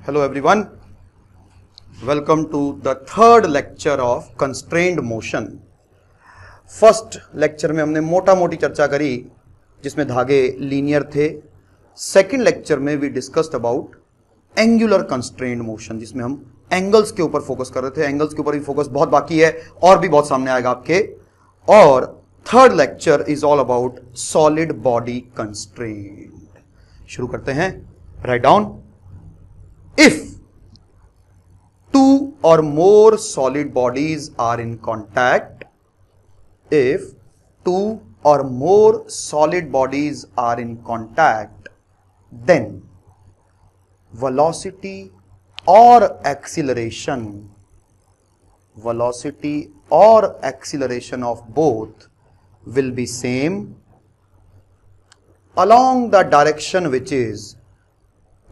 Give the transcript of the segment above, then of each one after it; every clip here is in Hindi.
Hello everyone, welcome to the third lecture of constrained motion. First lecture में हमने मोटा मोटी चर्चा करी जिसमें धागे लीनियर थे. सेकंड लेक्चर में we discussed about angular constrained motion जिसमें हम एंगल्स के ऊपर फोकस कर रहे थे. एंगल्स के ऊपर भी फोकस बहुत बाकी है और भी बहुत सामने आएगा आपके. और third lecture is all about solid body constraint. शुरू करते हैं. Write down. If two or more solid bodies are in contact, if two or more solid bodies are in contact, then velocity or acceleration of both will be same along the direction which is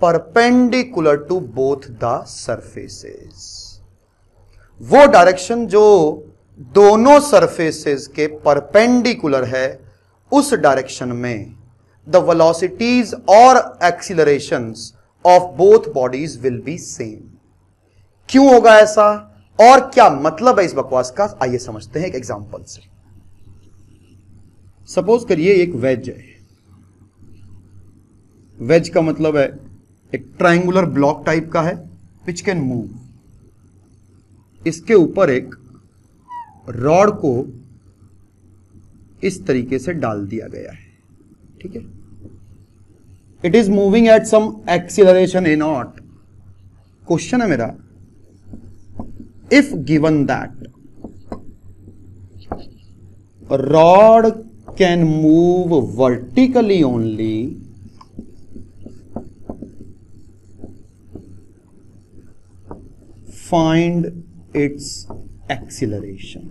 perpendicular to both the surfaces. वो डायरेक्शन जो दोनों सरफेसेस के परपेंडिकुलर है उस डायरेक्शन में द वेलोसिटीज और accelerations of both bodies will be same. क्यों होगा ऐसा और क्या मतलब है इस बकवास का, आइए समझते हैं एक एग्जांपल से. सपोज करिए एक वेज है. वेज का मतलब है एक ट्रायंगुलर ब्लॉक टाइप का है विच कैन मूव. इसके ऊपर एक रॉड को इस तरीके से डाल दिया गया है. ठीक है. It is moving at some acceleration a naught. Question है मेरा, if given that rod can move vertically only, find its acceleration.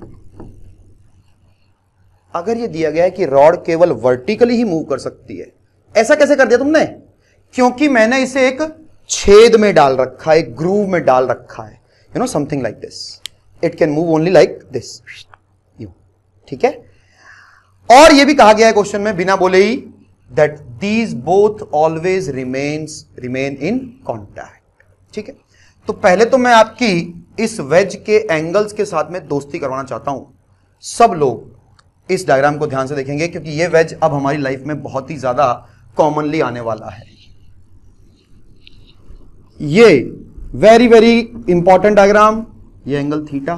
अगर ये दिया गया है कि रॉड केवल वर्टिकली ही मूव कर सकती है, ऐसा कैसे कर दिया तुमने? क्योंकि मैंने इसे एक छेद में डाल रखा है, एक ग्रूव में डाल रखा है. You know something like this. It can move only like this. ठीक है. और ये भी कहा गया है क्वेश्चन में बिना बोले ही that these both always remain in contact. ठीक है. तो पहले तो मैं आपकी इस वेज के एंगल्स के साथ में दोस्ती करवाना चाहता हूं. सब लोग इस डायग्राम को ध्यान से देखेंगे क्योंकि ये वेज अब हमारी लाइफ में बहुत ही ज्यादा कॉमनली आने वाला है. ये वेरी वेरी इंपॉर्टेंट डायग्राम. ये एंगल थीटा.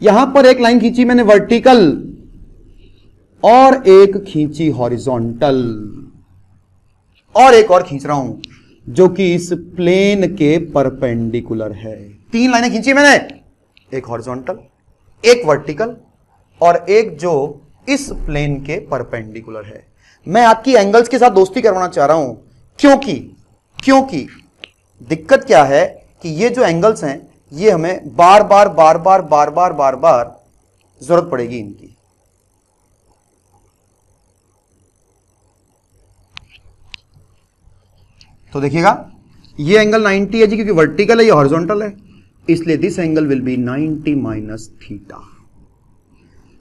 यहां पर एक लाइन खींची मैंने वर्टिकल और एक खींची हॉरिजॉन्टल और एक और खींच रहा हूं जो कि इस प्लेन के परपेंडिकुलर है. 3 लाइनें खींची मैंने, एक हॉरिजॉन्टल, एक वर्टिकल और एक जो इस प्लेन के परपेंडिकुलर है. मैं आपकी एंगल्स के साथ दोस्ती करवाना चाह रहा हूं क्योंकि दिक्कत क्या है कि ये जो एंगल्स हैं ये हमें बार बार जरूरत पड़ेगी इनकी. तो देखिएगा ये एंगल 90 है जी क्योंकि वर्टिकल है, ये हॉरिजॉन्टल है, इसलिए this angle will be 90 minus theta.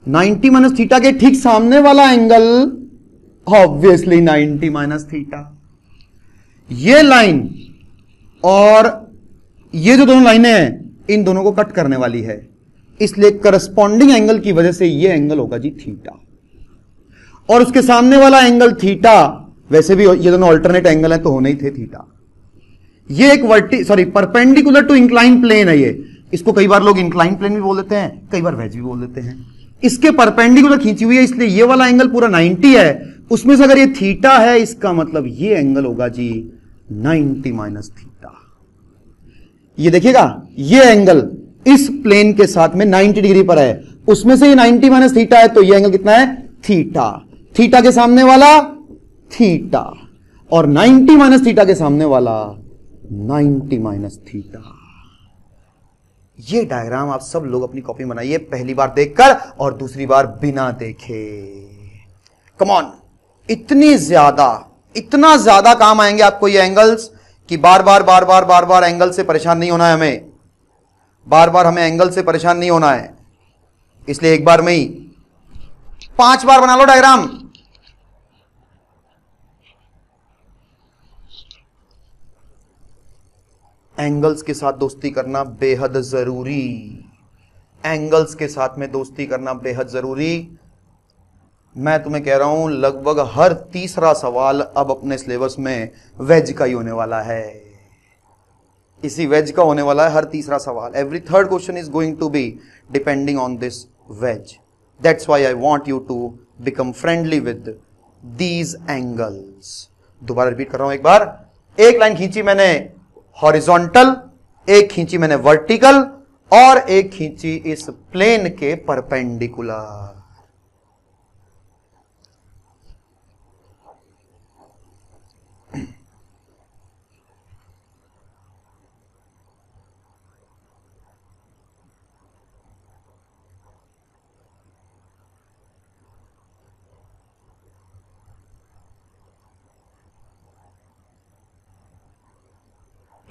90 minus theta के ठीक सामने वाला एंगल ऑब्वियसली 90 माइनस थीटा. ये लाइन और ये जो दोनों लाइनें हैं इन दोनों को कट करने वाली है, इसलिए करस्पॉन्डिंग एंगल की वजह से ये एंगल होगा जी थीटा. और उसके सामने वाला एंगल थीटा, वैसे भी ये दोनों अल्टरनेट एंगल हैं तो होने ही थे थीटा. ये एक परपेंडिकुलर टू इंक्लाइन प्लेन है. ये इसको कई बार लोग इंक्लाइन प्लेन भी बोल देते हैं, कई बार वेज भी बोल देते हैं. इसके परपेंडिकुलर खींची हुई है इसलिए ये वाला एंगल पूरा 90 है. उसमें से अगर ये थीटा है इसका मतलब ये एंगल होगा जी 90 माइनस थीटा. ये देखिएगा ये एंगल इस प्लेन के साथ में 90 डिग्री पर है, उसमें से ये 90 माइनस थीटा है तो ये एंगल कितना है? थीटा. थीटा के सामने वाला थीटा और 90 माइनस थीटा के सामने वाला 90 माइनस थीटा. ये डायग्राम आप सब लोग अपनी कॉपी में बनाइए, पहली बार देखकर और दूसरी बार बिना देखे. Come on. इतना ज्यादा काम आएंगे आपको ये एंगल्स कि बार बार एंगल से परेशान नहीं होना है हमें. बार हमें एंगल से परेशान नहीं होना है, इसलिए एक बार में ही 5 बार बना लो डायग्राम. एंगल्स के साथ दोस्ती करना बेहद जरूरी, एंगल्स के साथ में दोस्ती करना बेहद जरूरी। मैं तुम्हें कह रहा हूं लगभग हर तीसरा सवाल अब अपने सिलेबस में वेज का ही होने वाला है, इसी वेज का होने वाला है हर तीसरा सवाल। Every third question is going to be depending on this wedge. That's why I want you to become friendly with these angles. दोबारा रिपीट कर रहा हूं एक बार, एक लाइन खींची मैंने हॉरिजॉन्टल, एक खींची मैंने वर्टिकल, और एक खींची इस प्लेन के परपेंडिकुलर।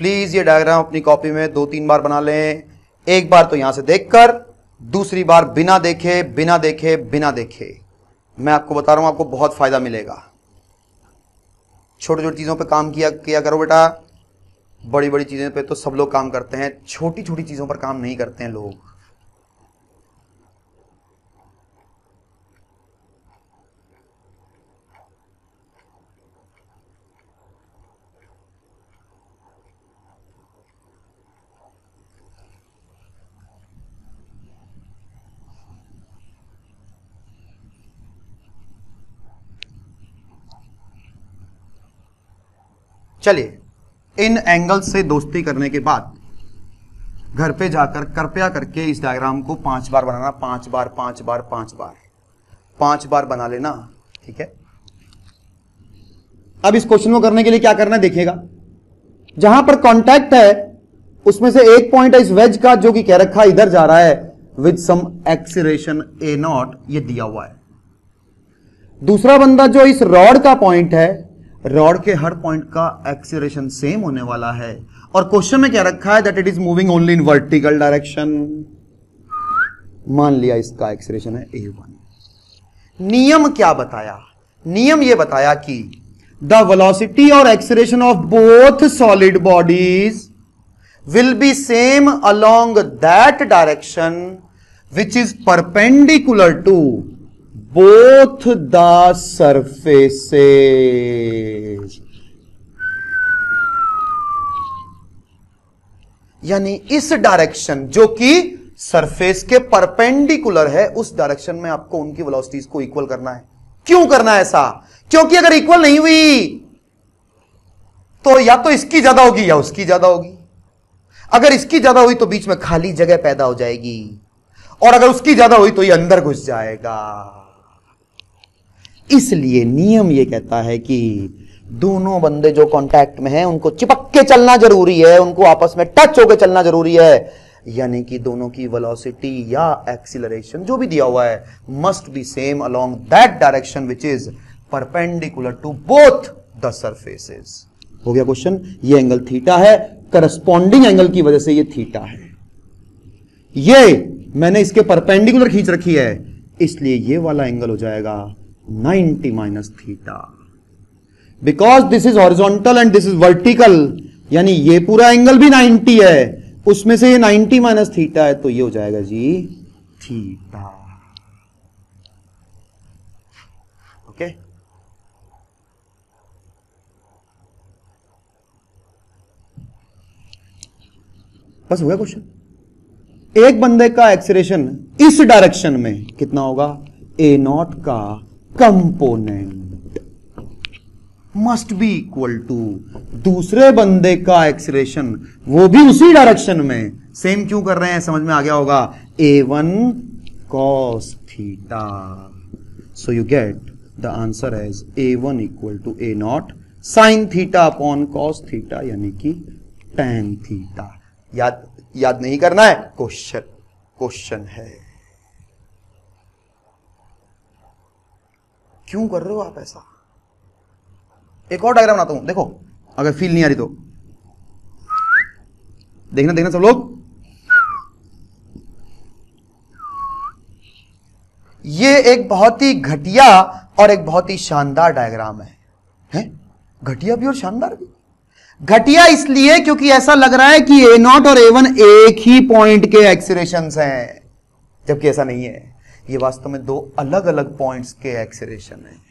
प्लीज ये डायग्राम अपनी कॉपी में 2-3 बार बना लें, एक बार तो यहां से देखकर, दूसरी बार बिना देखे बिना देखे बिना देखे। मैं आपको बता रहा हूं आपको बहुत फायदा मिलेगा। छोटी छोटी चीजों पे काम किया करो बेटा, बड़ी बड़ी चीजों पे तो सब लोग काम करते हैं, छोटी छोटी चीजों पर काम नहीं करते हैं लोग। चलिए, इन एंगल्स से दोस्ती करने के बाद घर पे जाकर कृपया करके इस डायग्राम को 5 बार बनाना, 5 बार 5 बार 5 बार 5 बार बना लेना, ठीक है। अब इस क्वेश्चन को करने के लिए क्या करना है देखिएगा, जहां पर कांटेक्ट है उसमें से एक पॉइंट है इस वेज का जो कि कह रखा है इधर जा रहा है विद सम एक्सीलरेशन a0, ये दिया हुआ है। दूसरा बंदा जो इस रॉड का पॉइंट है, रॉड के हर पॉइंट का एक्सीलरेशन सेम होने वाला है, और क्वेश्चन में क्या रखा है that it is moving only in vertical direction. मान लिया इसका एक्सीलरेशन है a1। नियम क्या बताया? नियम ये बताया कि द वेलोसिटी और acceleration of both solid bodies will be same along that direction which is perpendicular to both the surfaces। यानी इस डायरेक्शन जो कि सरफेस के परपेंडिकुलर है, उस डायरेक्शन में आपको उनकी वेलोसिटीज को इक्वल करना है। क्यों करना है ऐसा? क्योंकि अगर इक्वल नहीं हुई तो या तो इसकी ज्यादा होगी या उसकी ज्यादा होगी। अगर इसकी ज्यादा हुई तो बीच में खाली जगह पैदा हो जाएगी, और अगर उसकी ज्यादा हुई तो ये अंदर घुस जाएगा। इसलिए नियम ये कहता है कि दोनों बंदे जो कांटेक्ट में हैं उनको चिपक के चलना जरूरी है, उनको आपस में टच होकर चलना जरूरी है। यानी कि दोनों की वेलोसिटी या एक्सीलरेशन जो भी दिया हुआ है must be same along that direction which is perpendicular to both the surfaces. हो गया क्वेश्चन। ये एंगल थीटा है, करस्पॉन्डिंग एंगल की वजह से ये थीटा है। ये मैंने इसके परपेंडिकुलर खींच रखी है, इसलिए ये वाला एंगल हो जाएगा 90 minus theta. Because this is horizontal and this is vertical, यानी ये पूरा एंगल भी 90 है, उसमें से ये 90 माइनस थीटा है, तो ये हो जाएगा जी थीटा। ओके, बस हो गया क्वेश्चन। एक बंदे का एक्सीलरेशन इस डायरेक्शन में कितना होगा? a0 का component must be equal to दूसरे बंदे का एक्सीलरेशन, वो भी उसी डायरेक्शन में। सेम क्यों कर रहे हैं समझ में आ गया होगा, a1 cos theta. So you get the answer as a1 equal to a0 sine theta upon cos theta, यानी कि tan थीटा। याद नहीं करना है, क्वेश्चन है। क्यों कर रहे हो आप ऐसा? एक और डायग्राम बनाता हूं, देखो अगर फील नहीं आ रही तो देखना सब लोग। ये एक बहुत ही घटिया और एक बहुत ही शानदार डायग्राम है? घटिया भी और शानदार भी। घटिया इसलिए क्योंकि ऐसा लग रहा है कि ए नॉट और A1 एक ही पॉइंट के एक्सीलरेशंस हैं, जबकि ऐसा नहीं है, ये वास्तव में दो अलग अलग पॉइंट्स के एक्सीलरेशन हैं।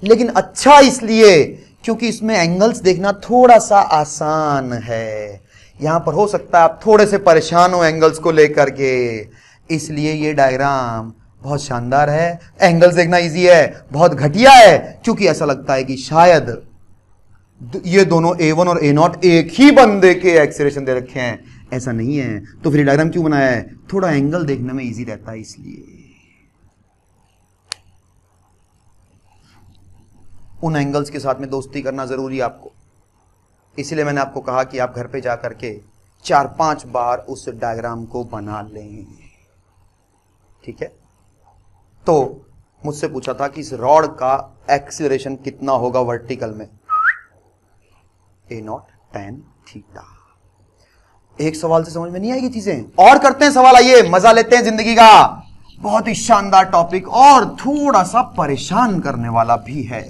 लेकिन अच्छा इसलिए क्योंकि इसमें एंगल्स देखना थोड़ा सा आसान है। यहां पर हो सकता है आप थोड़े से परेशान हो एंगल्स को लेकर के, इसलिए ये डायग्राम बहुत शानदार है। एंगल्स देखना इजी है, बहुत घटिया है क्योंकि ऐसा लगता है कि शायद ये दोनों A1 और A0 एक ही बंदे के एक्सीलरेशन दे रखे हैं। ऐसा नहीं है, तो फिर डायग्राम क्यों बनाया है? थोड़ा एंगल देखने में इजी रहता है इसलिए। उन एंगल्स के साथ में दोस्ती करना जरूरी है आपको, इसलिए मैंने आपको कहा कि आप घर पे जाकर के 4-5 बार उस डायग्राम को बना लें, ठीक है? तो मुझसे पूछा था कि इस रॉड का एक्सीलरेशन कितना होगा वर्टिकल में, A0 tan थीटा। एक सवाल से समझ में नहीं आएगी चीजें, और करते हैं सवाल, आइए मजा लेते हैं जिंदगी का। बहुत ही शानदार टॉपिक और थोड़ा सा परेशान करने वाला भी है,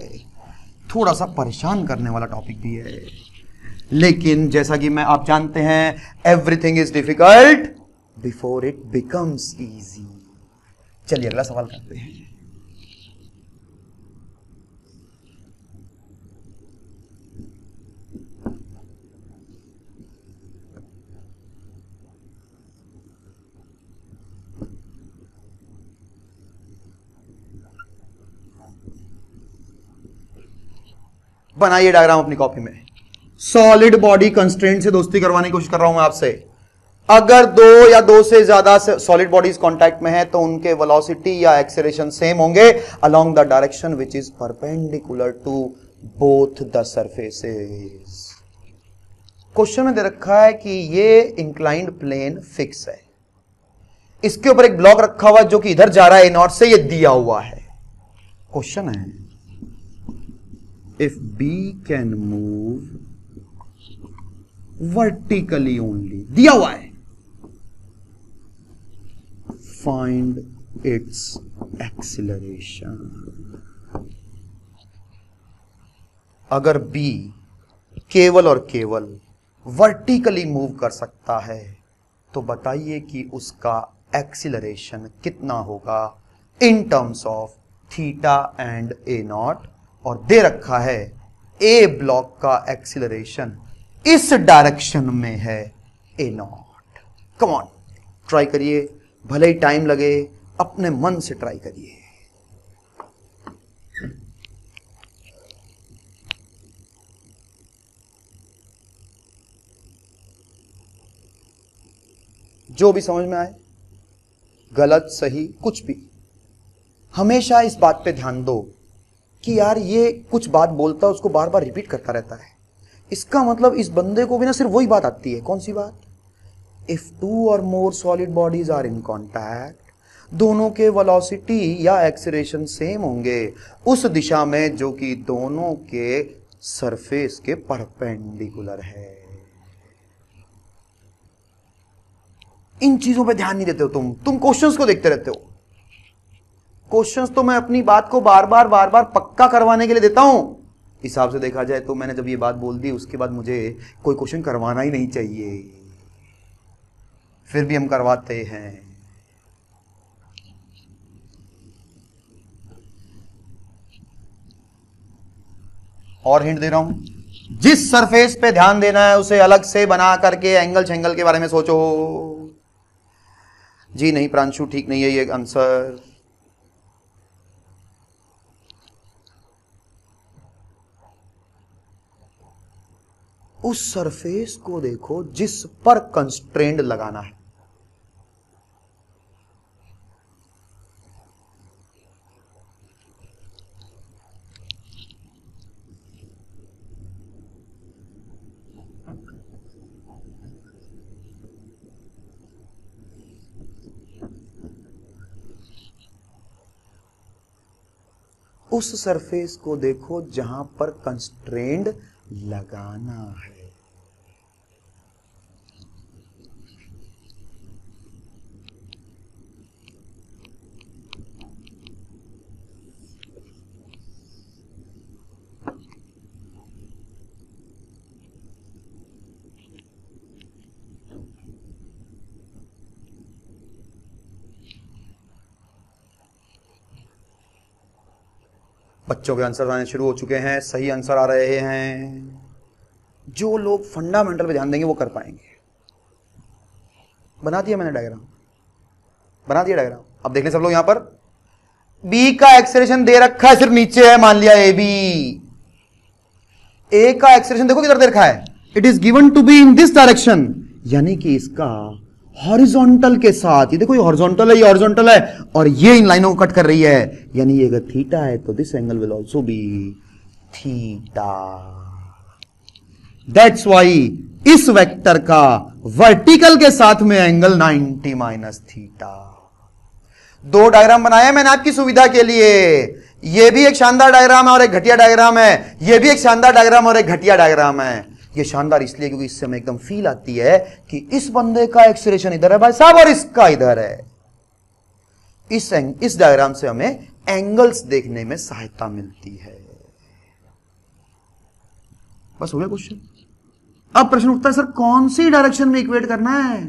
थोड़ा सा परेशान करने वाला टॉपिक भी है, लेकिन जैसा कि मैं आप जानते हैं, everything is difficult before it becomes easy. चलिए अगला सवाल करते हैं। बनाइए डायग्राम अपनी कॉपी में। सॉलिड बॉडी कंस्ट्रेंट से दोस्ती करवाने की कोशिश कर रहा हूं मैं आपसे। अगर दो या दो से ज्यादा सॉलिड बॉडीज कांटेक्ट में है तो उनके वेलोसिटी या एक्सेलरेशन सेम होंगे along the direction which is perpendicular to both the surfaces. Question में दे रखा है कि ये इंक्लाइंड प्लेन फिक्स है, इसके ऊपर एक ब्लॉक रखा हुआ है जो कि इधर जा रहा है A0 से, ये दिया हुआ है। क्वेश्चन है if B can move vertically only, दिया हुआ है, find its acceleration। अगर B केवल और केवल वर्टिकली मूव कर सकता है तो बताइए कि उसका एक्सीलरेशन कितना होगा in terms of theta and A0। और दे रखा है ए ब्लॉक का एक्सीलरेशन इस डायरेक्शन में है A0। कम ऑन, ट्राई करिए, भले ही टाइम लगे, अपने मन से ट्राई करिए। जो भी समझ में आए, गलत सही कुछ भी, हमेशा इस बात पे ध्यान दो कि यार ये कुछ बात बोलता है उसको बार बार रिपीट करता रहता है, इसका मतलब इस बंदे को भी ना सिर्फ वही बात आती है। कौन सी बात? इफ 2 और more solid bodies are in contact, दोनों के वेलोसिटी या एक्सीलरेशन सेम होंगे उस दिशा में जो कि दोनों के सरफेस के परपेंडिकुलर है। इन चीजों पे ध्यान नहीं देते हो तुम क्वेश्चंस को देखते रहते हो। क्वेश्चंस तो मैं अपनी बात को बार बार पक्का करवाने के लिए देता हूं। हिसाब से देखा जाए तो मैंने जब ये बात बोल दी उसके बाद मुझे कोई क्वेश्चन करवाना ही नहीं चाहिए, फिर भी हम करवाते हैं। और हिंट दे रहा हूं, जिस सरफेस पे ध्यान देना है उसे अलग से बना करके एंगल छेंगल के बारे में सोचो। जी नहीं प्रांशु, ठीक नहीं है ये आंसर। उस सरफेस को देखो जिस पर कंस्ट्रेंट लगाना है। उस सरफेस को देखो जहां पर कंस्ट्रेंट लगाना है। बच्चों के आंसर आने शुरू हो चुके हैं, सही आंसर आ रहे हैं। जो लोग फंडामेंटल पे ध्यान देंगे वो कर पाएंगे। बना दिया मैंने डायग्राम, बना दिया डायग्राम। अब देख लें सब लोग यहां पर, बी का एक्सेलरेशन दे रखा है, सिर्फ नीचे है, मान लिया ए बी। ए का एक्सेलरेशन देखो किधर दे रखा है, it is given to be in this direction, यानी कि इसका हॉरिजॉन्टल के साथ, ये देखो ये हॉरिजॉन्टल है, ये हॉरिजॉन्टल है, और ये इन लाइनों को कट कर रही है, यानी ये अगर थीटा है तो this angle will also be theta. That's why इस वेक्टर का वर्टिकल के साथ में एंगल 90 माइनस थीटा। दो डायग्राम बनाए मैंने आपकी सुविधा के लिए, यह भी एक शानदार डायग्राम है और एक घटिया डायग्राम है, यह भी एक शानदार डायग्राम और एक घटिया डायग्राम है। ये शानदार इसलिए क्योंकि इससे हमें एकदम फील आती है कि इस बंदे का एक्सेलरेशन इधर है भाई साहब और इसका इधर है। इस डायग्राम से हमें एंगल्स देखने में सहायता मिलती है। बस हो गया क्वेश्चन। अब प्रश्न उठता है, सर कौन सी डायरेक्शन में इक्वेट करना है?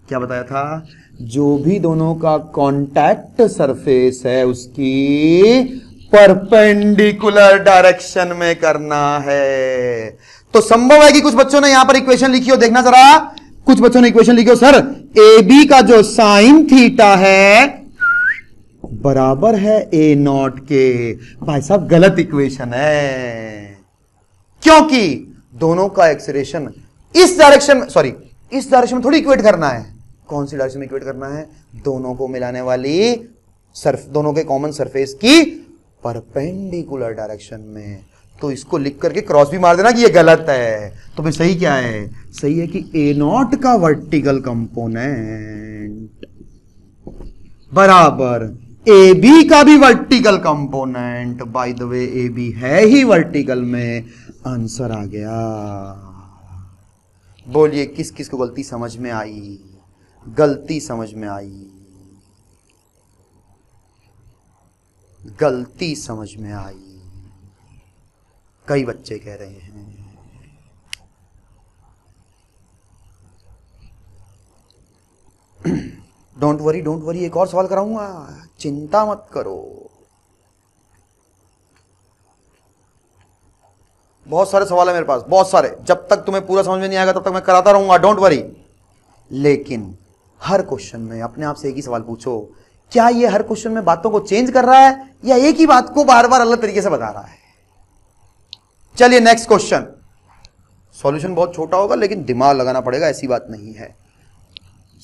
क्या बताया था, जो भी दोनों का कांटेक्ट सरफेस है उसकी परपेंडिकुलर डायरेक्शन में करना है। तो संभव है कि कुछ बच्चों ने यहां पर इक्वेशन लिखी हो, देखना जरा, कुछ बच्चों ने इक्वेशन लिखी हो, सर ए बी का जो साइन थीटा है बराबर है ए नॉट के। भाई साहब गलत इक्वेशन है, क्योंकि दोनों का एक्सेलरेशन इस डायरेक्शन में, सॉरी इस डायरेक्शन में थोड़ी इक्वेट करना है। कौन सी डायरेक्शन में इक्वेट करना है? दोनों को मिलाने वाली दोनों के कॉमन सरफेस की परपेंडिकुलर डायरेक्शन में। तो इसको लिख करके क्रॉस भी मार देना कि ये गलत है। तो फिर सही क्या है? सही है कि ए नॉट का वर्टिकल कंपोनेंट बराबर ए बी का भी vertical component. By the way A B है ही वर्टिकल में, आंसर आ गया। बोलिए किस किस को गलती समझ में आई? गलती समझ में आई? गलती समझ में आई? कई बच्चे कह रहे हैं डोंट वरी डोंट वरी, एक और सवाल कराऊंगा, चिंता मत करो। बहुत सारे सवाल है मेरे पास, बहुत सारे। जब तक तुम्हें पूरा समझ में नहीं आएगा तब तक मैं कराता रहूंगा, डोंट वरी। लेकिन हर क्वेश्चन में अपने आप से एक ही सवाल पूछो, क्या ये हर क्वेश्चन में बातों को चेंज कर रहा है या एक ही बात को बार बार अलग तरीके से बता रहा है? चलिए नेक्स्ट क्वेश्चन। सॉल्यूशन बहुत छोटा होगा लेकिन दिमाग लगाना पड़ेगा, ऐसी बात नहीं है।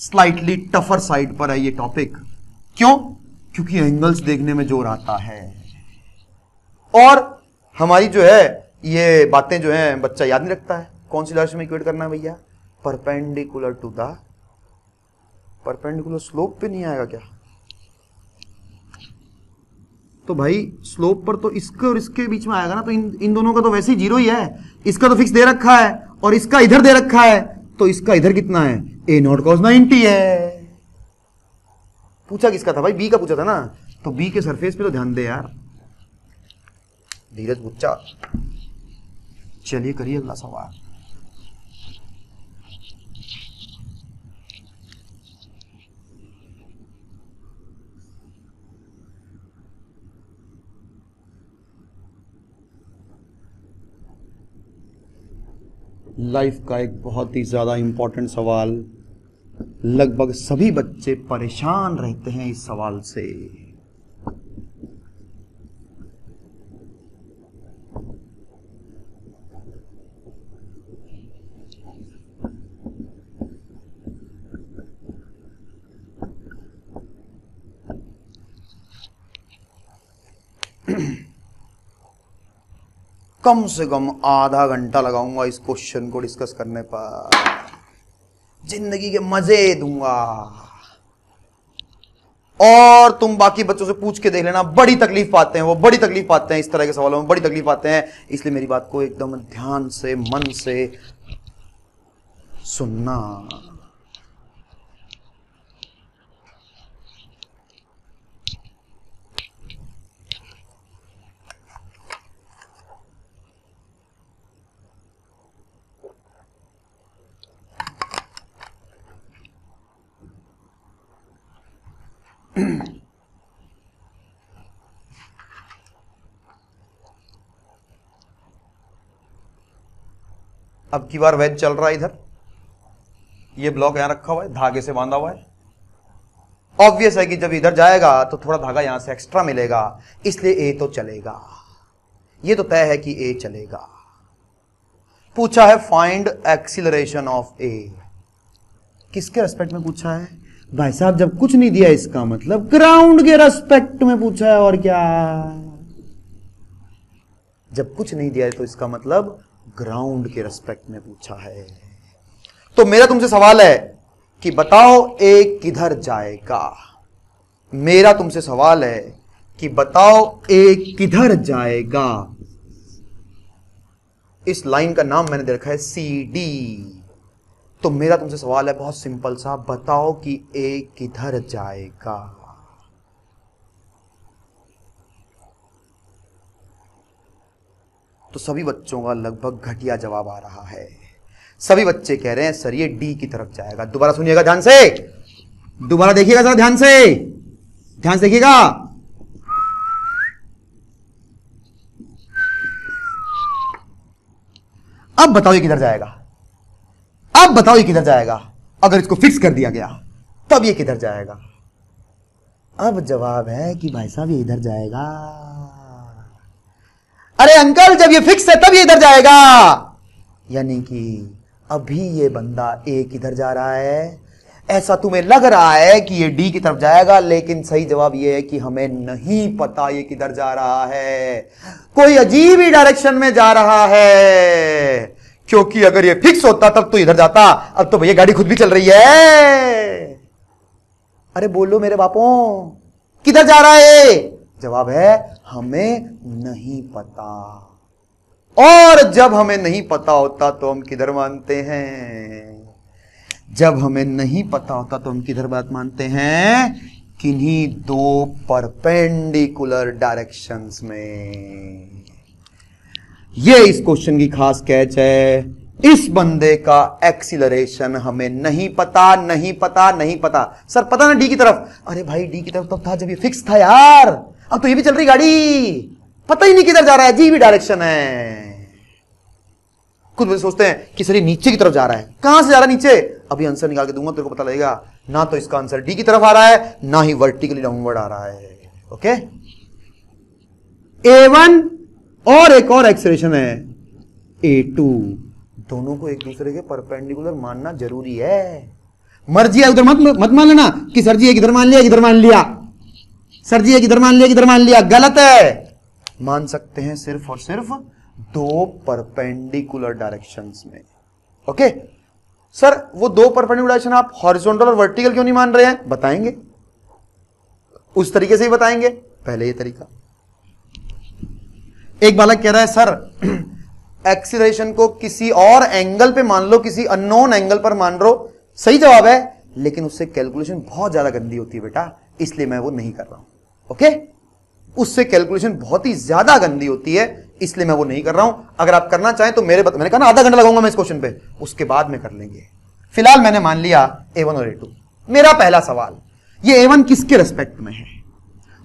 स्लाइटली टफर साइड पर है ये टॉपिक। क्यों? क्योंकि एंगल्स देखने में जोर आता है और हमारी जो है ये बातें जो है बच्चा याद नहीं रखता है। कौन सी डायरेक्शन में इक्वेट करना है भैया? Perpendicular to the, perpendicular slope पे नहीं आएगा क्या? तो भाई स्लोप पर तो इसके और इसके बीच में आएगा ना, तो इन दोनों का तो वैसे ही जीरो ही है। इसका तो फिक्स दे रखा है और इसका इधर दे रखा है, तो इसका इधर कितना है? ए नॉट कॉस 90 है। पूछा किसका था भाई? बी का पूछा था ना, तो बी के सरफेस पे तो ध्यान दे यार, धीरज बुच्चा। चलिए करिए अगला सवाल। लाइफ का एक बहुत ही ज्यादा इंपॉर्टेंट सवाल, लगभग सभी बच्चे परेशान रहते हैं इस सवाल से। कम से कम आधा घंटा लगाऊंगा इस क्वेश्चन को डिस्कस करने पर, जिंदगी के मजे दूंगा। और तुम बाकी बच्चों से पूछ के देख लेना, बड़ी तकलीफ पाते हैं वो, बड़ी तकलीफ पाते हैं इस तरह के सवालों में, बड़ी तकलीफ पाते हैं। इसलिए मेरी बात को एकदम ध्यान से मन से सुनना। अब की बार वेज चल रहा है, इधर ये ब्लॉक यहां रखा हुआ है, धागे से बांधा हुआ है। ऑब्वियस है कि जब इधर जाएगा तो थोड़ा धागा यहां से एक्स्ट्रा मिलेगा, इसलिए ए तो चलेगा। ये तो तय है कि ए चलेगा। पूछा है फाइंड एक्सीलरेशन ऑफ ए, किसके रेस्पेक्ट में पूछा है भाई साहब? जब कुछ नहीं दिया इसका मतलब ग्राउंड के रेस्पेक्ट में पूछा है, और क्या? जब कुछ नहीं दिया है तो इसका मतलब ग्राउंड के रेस्पेक्ट में पूछा है। तो मेरा तुमसे सवाल है कि बताओ ए किधर जाएगा। मेरा तुमसे सवाल है कि बताओ ए किधर जाएगा। इस लाइन का नाम मैंने दे रखा है सी डी। तो मेरा तुमसे सवाल है बहुत सिंपल सा, बताओ कि ए किधर जाएगा। तो सभी बच्चों का लगभग घटिया जवाब आ रहा है। सभी बच्चे कह रहे हैं सर ये डी की तरफ जाएगा। दोबारा सुनिएगा ध्यान से, दोबारा देखिएगा जरा ध्यान से, ध्यान से देखिएगा। अब बताओ ये किधर जाएगा, अब बताओ ये किधर जाएगा। अगर इसको फिक्स कर दिया गया तब ये किधर जाएगा। अब जवाब है कि भाई साहब ये इधर जाएगा। अरे अंकल जब ये फिक्स है तब ये इधर जाएगा, यानी कि अभी ये बंदा ए किधर जा रहा है। ऐसा तुम्हें लग रहा है कि ये डी की तरफ जाएगा, लेकिन सही जवाब ये है कि हमें नहीं पता ये किधर जा रहा है। कोई अजीब ही डायरेक्शन में जा रहा है, क्योंकि अगर ये फिक्स होता तब तो इधर जाता। अब तो भैया गाड़ी खुद भी चल रही है। अरे बोलो मेरे बापों, किधर जा रहा है? जवाब है हमें नहीं पता। और जब हमें नहीं पता होता तो हम किधर मानते हैं? जब हमें नहीं पता होता तो हम किधर बात मानते हैं? किन्हीं दो परपेंडिकुलर डायरेक्शंस में। ये इस क्वेश्चन की खास कैच है। इस बंदे का एक्सीलरेशन हमें नहीं पता, नहीं पता, नहीं पता। सर पता ना डी की तरफ। अरे भाई डी की तरफ तब था जब ये फिक्स था यार, अब तो ये भी चल रही गाड़ी, पता ही नहीं किधर जा रहा है, अजीब ही डायरेक्शन है। कुछ बच्चे सोचते हैं कि सर ये नीचे की तरफ जा रहा है। कहां से जा रहा है नीचे? अभी आंसर निकाल के दूंगा तेरे को पता लगेगा। ना तो इसका आंसर डी की तरफ आ रहा है, ना ही वर्टिकली डाउनवर्ड आ रहा है। ओके, A1 और एक और एक्सेलरेशन है A2, दोनों को एक दूसरे के परपेंडिकुलर मानना जरूरी है। मर्जी है उधर मत मान लेना कि सर जी एक इधर मान लिया, इधर मान लिया, सर जी एक इधर मान लिया, इधर मान लिया, गलत है। मान सकते हैं सिर्फ और सिर्फ दो परपेंडिकुलर डायरेक्शंस में। ओके सर, वो दो परपेंडिकुलर डायरेक्शन आप हॉरिजॉन्टल और वर्टिकल क्यों नहीं मान रहे हैं? बताएंगे, उस तरीके से ही बताएंगे। पहले ये तरीका, एक बालक कह रहा है सर एक्सीलरेशन को किसी और एंगल पे मान लो, किसी अननोन एंगल पर मान लो। सही जवाब है, लेकिन उससे कैलकुलेशन बहुत ज्यादा गंदी होती है बेटा, इसलिए मैं वो नहीं कर रहा हूं। ओके, उससे कैलकुलेशन बहुत ही ज्यादा गंदी होती है, इसलिए मैं वो नहीं कर रहा हूं। अगर आप करना चाहें तो मैंने कहा ना आधा घंटा लगाऊंगा मैं इस क्वेश्चन पे, उसके बाद में कर लेंगे। फिलहाल मैंने मान लिया A1 और A2। मेरा पहला सवाल, ये A1 किसके रेस्पेक्ट में है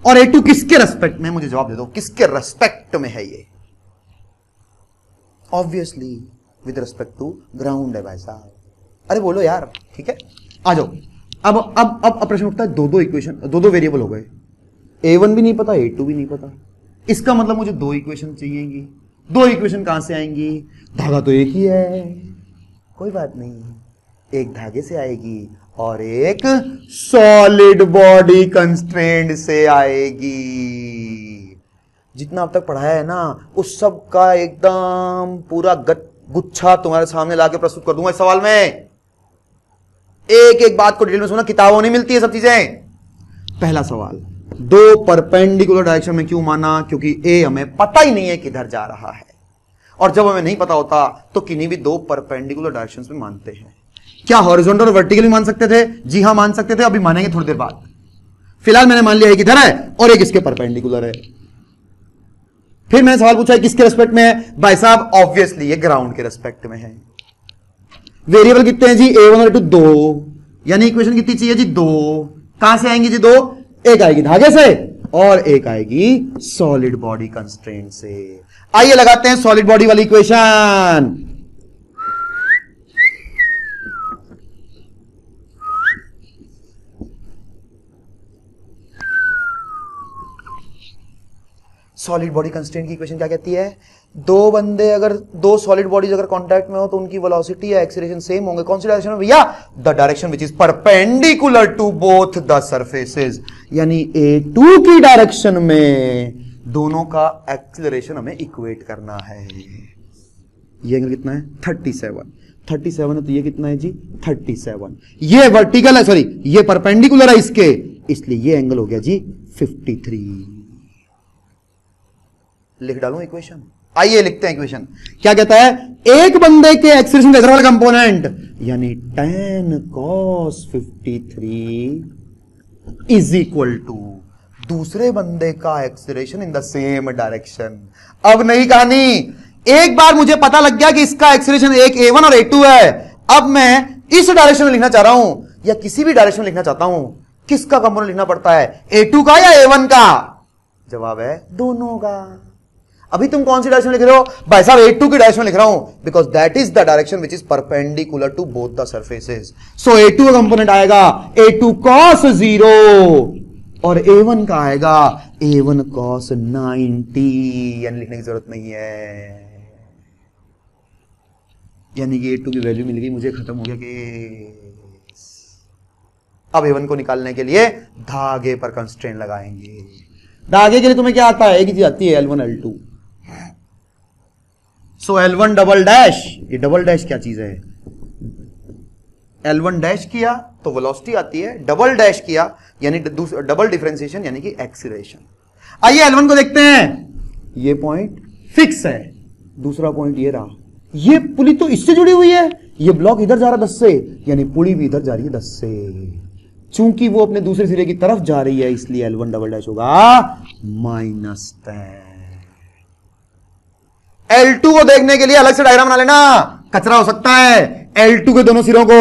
और A2 किसके रेस्पेक्ट में? मुझे जवाब दे दो, किसके रेस्पेक्ट में है ये? Obviously with respect to ground है भाई साहब। अरे बोलो यार, ठीक है आ जाओ। अब प्रश्न उठता है, दो इक्वेशन, दो वेरिएबल हो गए, A1 भी नहीं पता, A2 भी नहीं पता। इसका मतलब मुझे दो इक्वेशन चाहिएगी। दो इक्वेशन कहां से आएंगी? धागा तो एक ही है, कोई बात नहीं, एक धागे से आएगी और एक सॉलिड बॉडी कंस्ट्रेंट से आएगी। जितना अब तक पढ़ाया है ना, उस सब का एकदम पूरा गुच्छा तुम्हारे सामने लाके प्रस्तुत कर दूंगा इस सवाल में। एक एक बात को डिटेल में सुना, किताबों नहीं मिलती है सब चीजें। पहला सवाल, दो परपेंडिकुलर डायरेक्शन में क्यों माना? क्योंकि ए हमें पता ही नहीं है किधर जा रहा है, और जब हमें नहीं पता होता तो किन्हीं भी दो परपेंडिकुलर डायरेक्शंस में मानते हैं। क्या हॉरिजॉन्टल और वर्टिकली मान सकते थे? जी हां मान सकते थे, अभी मानेंगे थोड़ी देर बाद। फिलहाल मैंने मान लिया एक इधर है और एक इसके परपेंडिकुलर है। फिर मैंने सवाल पूछा है किसके रेस्पेक्ट में है? भाई साहब ऑब्वियसली ये ग्राउंड के रेस्पेक्ट में है। वेरिएबल कितने हैं जी? A1 और A2 दो, यानी इक्वेशन कितनी चाहिए जी? दो। कहां से आएंगी जी दो? एक आएगी धागे से और एक आएगी सॉलिड बॉडी कंस्ट्रेंट से। आइए लगाते हैं सॉलिड बॉडी वाली इक्वेशन। सॉलिड बॉडी कंस्ट्रेंट की इक्वेशन क्या कहती है? दो बंदे अगर दो सॉलिड बॉडीज अगर कांटेक्ट में हो तो उनकी वेलोसिटी या एक्सीलरेशन सेम होंगे। कौन सी डायरेक्शन में भैया? The direction which is perpendicular to both the surfaces, यानी A2 की डायरेक्शन में दोनों का एक्सीलरेशन हमें इक्वेट करना है। ये एंगल कितना है? 37 है, तो ये कितना है जी? 37। ये वर्टिकल है, सॉरी ये परपेंडिकुलर है इसके, इसलिए ये एंगल हो गया जी 53। लिख डालूं इक्वेशन? आइए लिखते हैं इक्वेशन। क्या कहता है? एक बंदे के एक्सीलरेशन का इधर वाला कंपोनेंट यानी tan cos 53 is equal to दूसरे बंदे का acceleration in the same direction. अब नई कहानी, एक बार मुझे पता लग गया कि इसका एक्सीलरेशन एक A1 और A2 है। अब मैं इस डायरेक्शन में लिखना चाह रहा हूं या किसी भी डायरेक्शन में लिखना चाहता हूं, किसका कंपोनेंट लिखना पड़ता है? A2 का या A1 का? जवाब है दोनों का। अभी तुम कौन सी डायरेक्शन लिख रहे हो? भाई साहब A2 की डायरेक्शन लिख रहा हूं, because that is the direction which is perpendicular to both the surfaces. So A2 का कंपोनेंट आएगा A2 cos 0 और A1 का आएगा A1 cos 90, यानी लिखने की जरूरत नहीं है। यानी कि A2 की वैल्यू मिल गई मुझे, खत्म हो गया केस। अब A1 को निकालने के लिए धागे पर कंस्ट्रेंट लगाएंगे। धागे के लिए तुम्हें क्या आता है? एक ही चीज आती है, L1 L2। सो L1 डबल डैश, ये डबल डैश क्या चीज है? L1 डैश किया तो वेलोसिटी आती है, डबल डैश किया यानी डबल डिफरेंशिएशन यानी कि एक्सीलरेशन। आइए L1 को देखते हैं। ये पॉइंट फिक्स है, दूसरा पॉइंट ये रहा। ये पुली तो इससे जुड़ी हुई है, ये ब्लॉक इधर जा रहा 10 से, यानी पुली भी इधर जा रही है 10 से। चूंकि वो अपने दूसरे सिरे की तरफ जा रही है इसलिए L1 डबल डैश होगा -10। L2 को देखने के लिए अलग से डायग्राम बना लेना, कचरा हो सकता है। L2 के दोनों सिरों को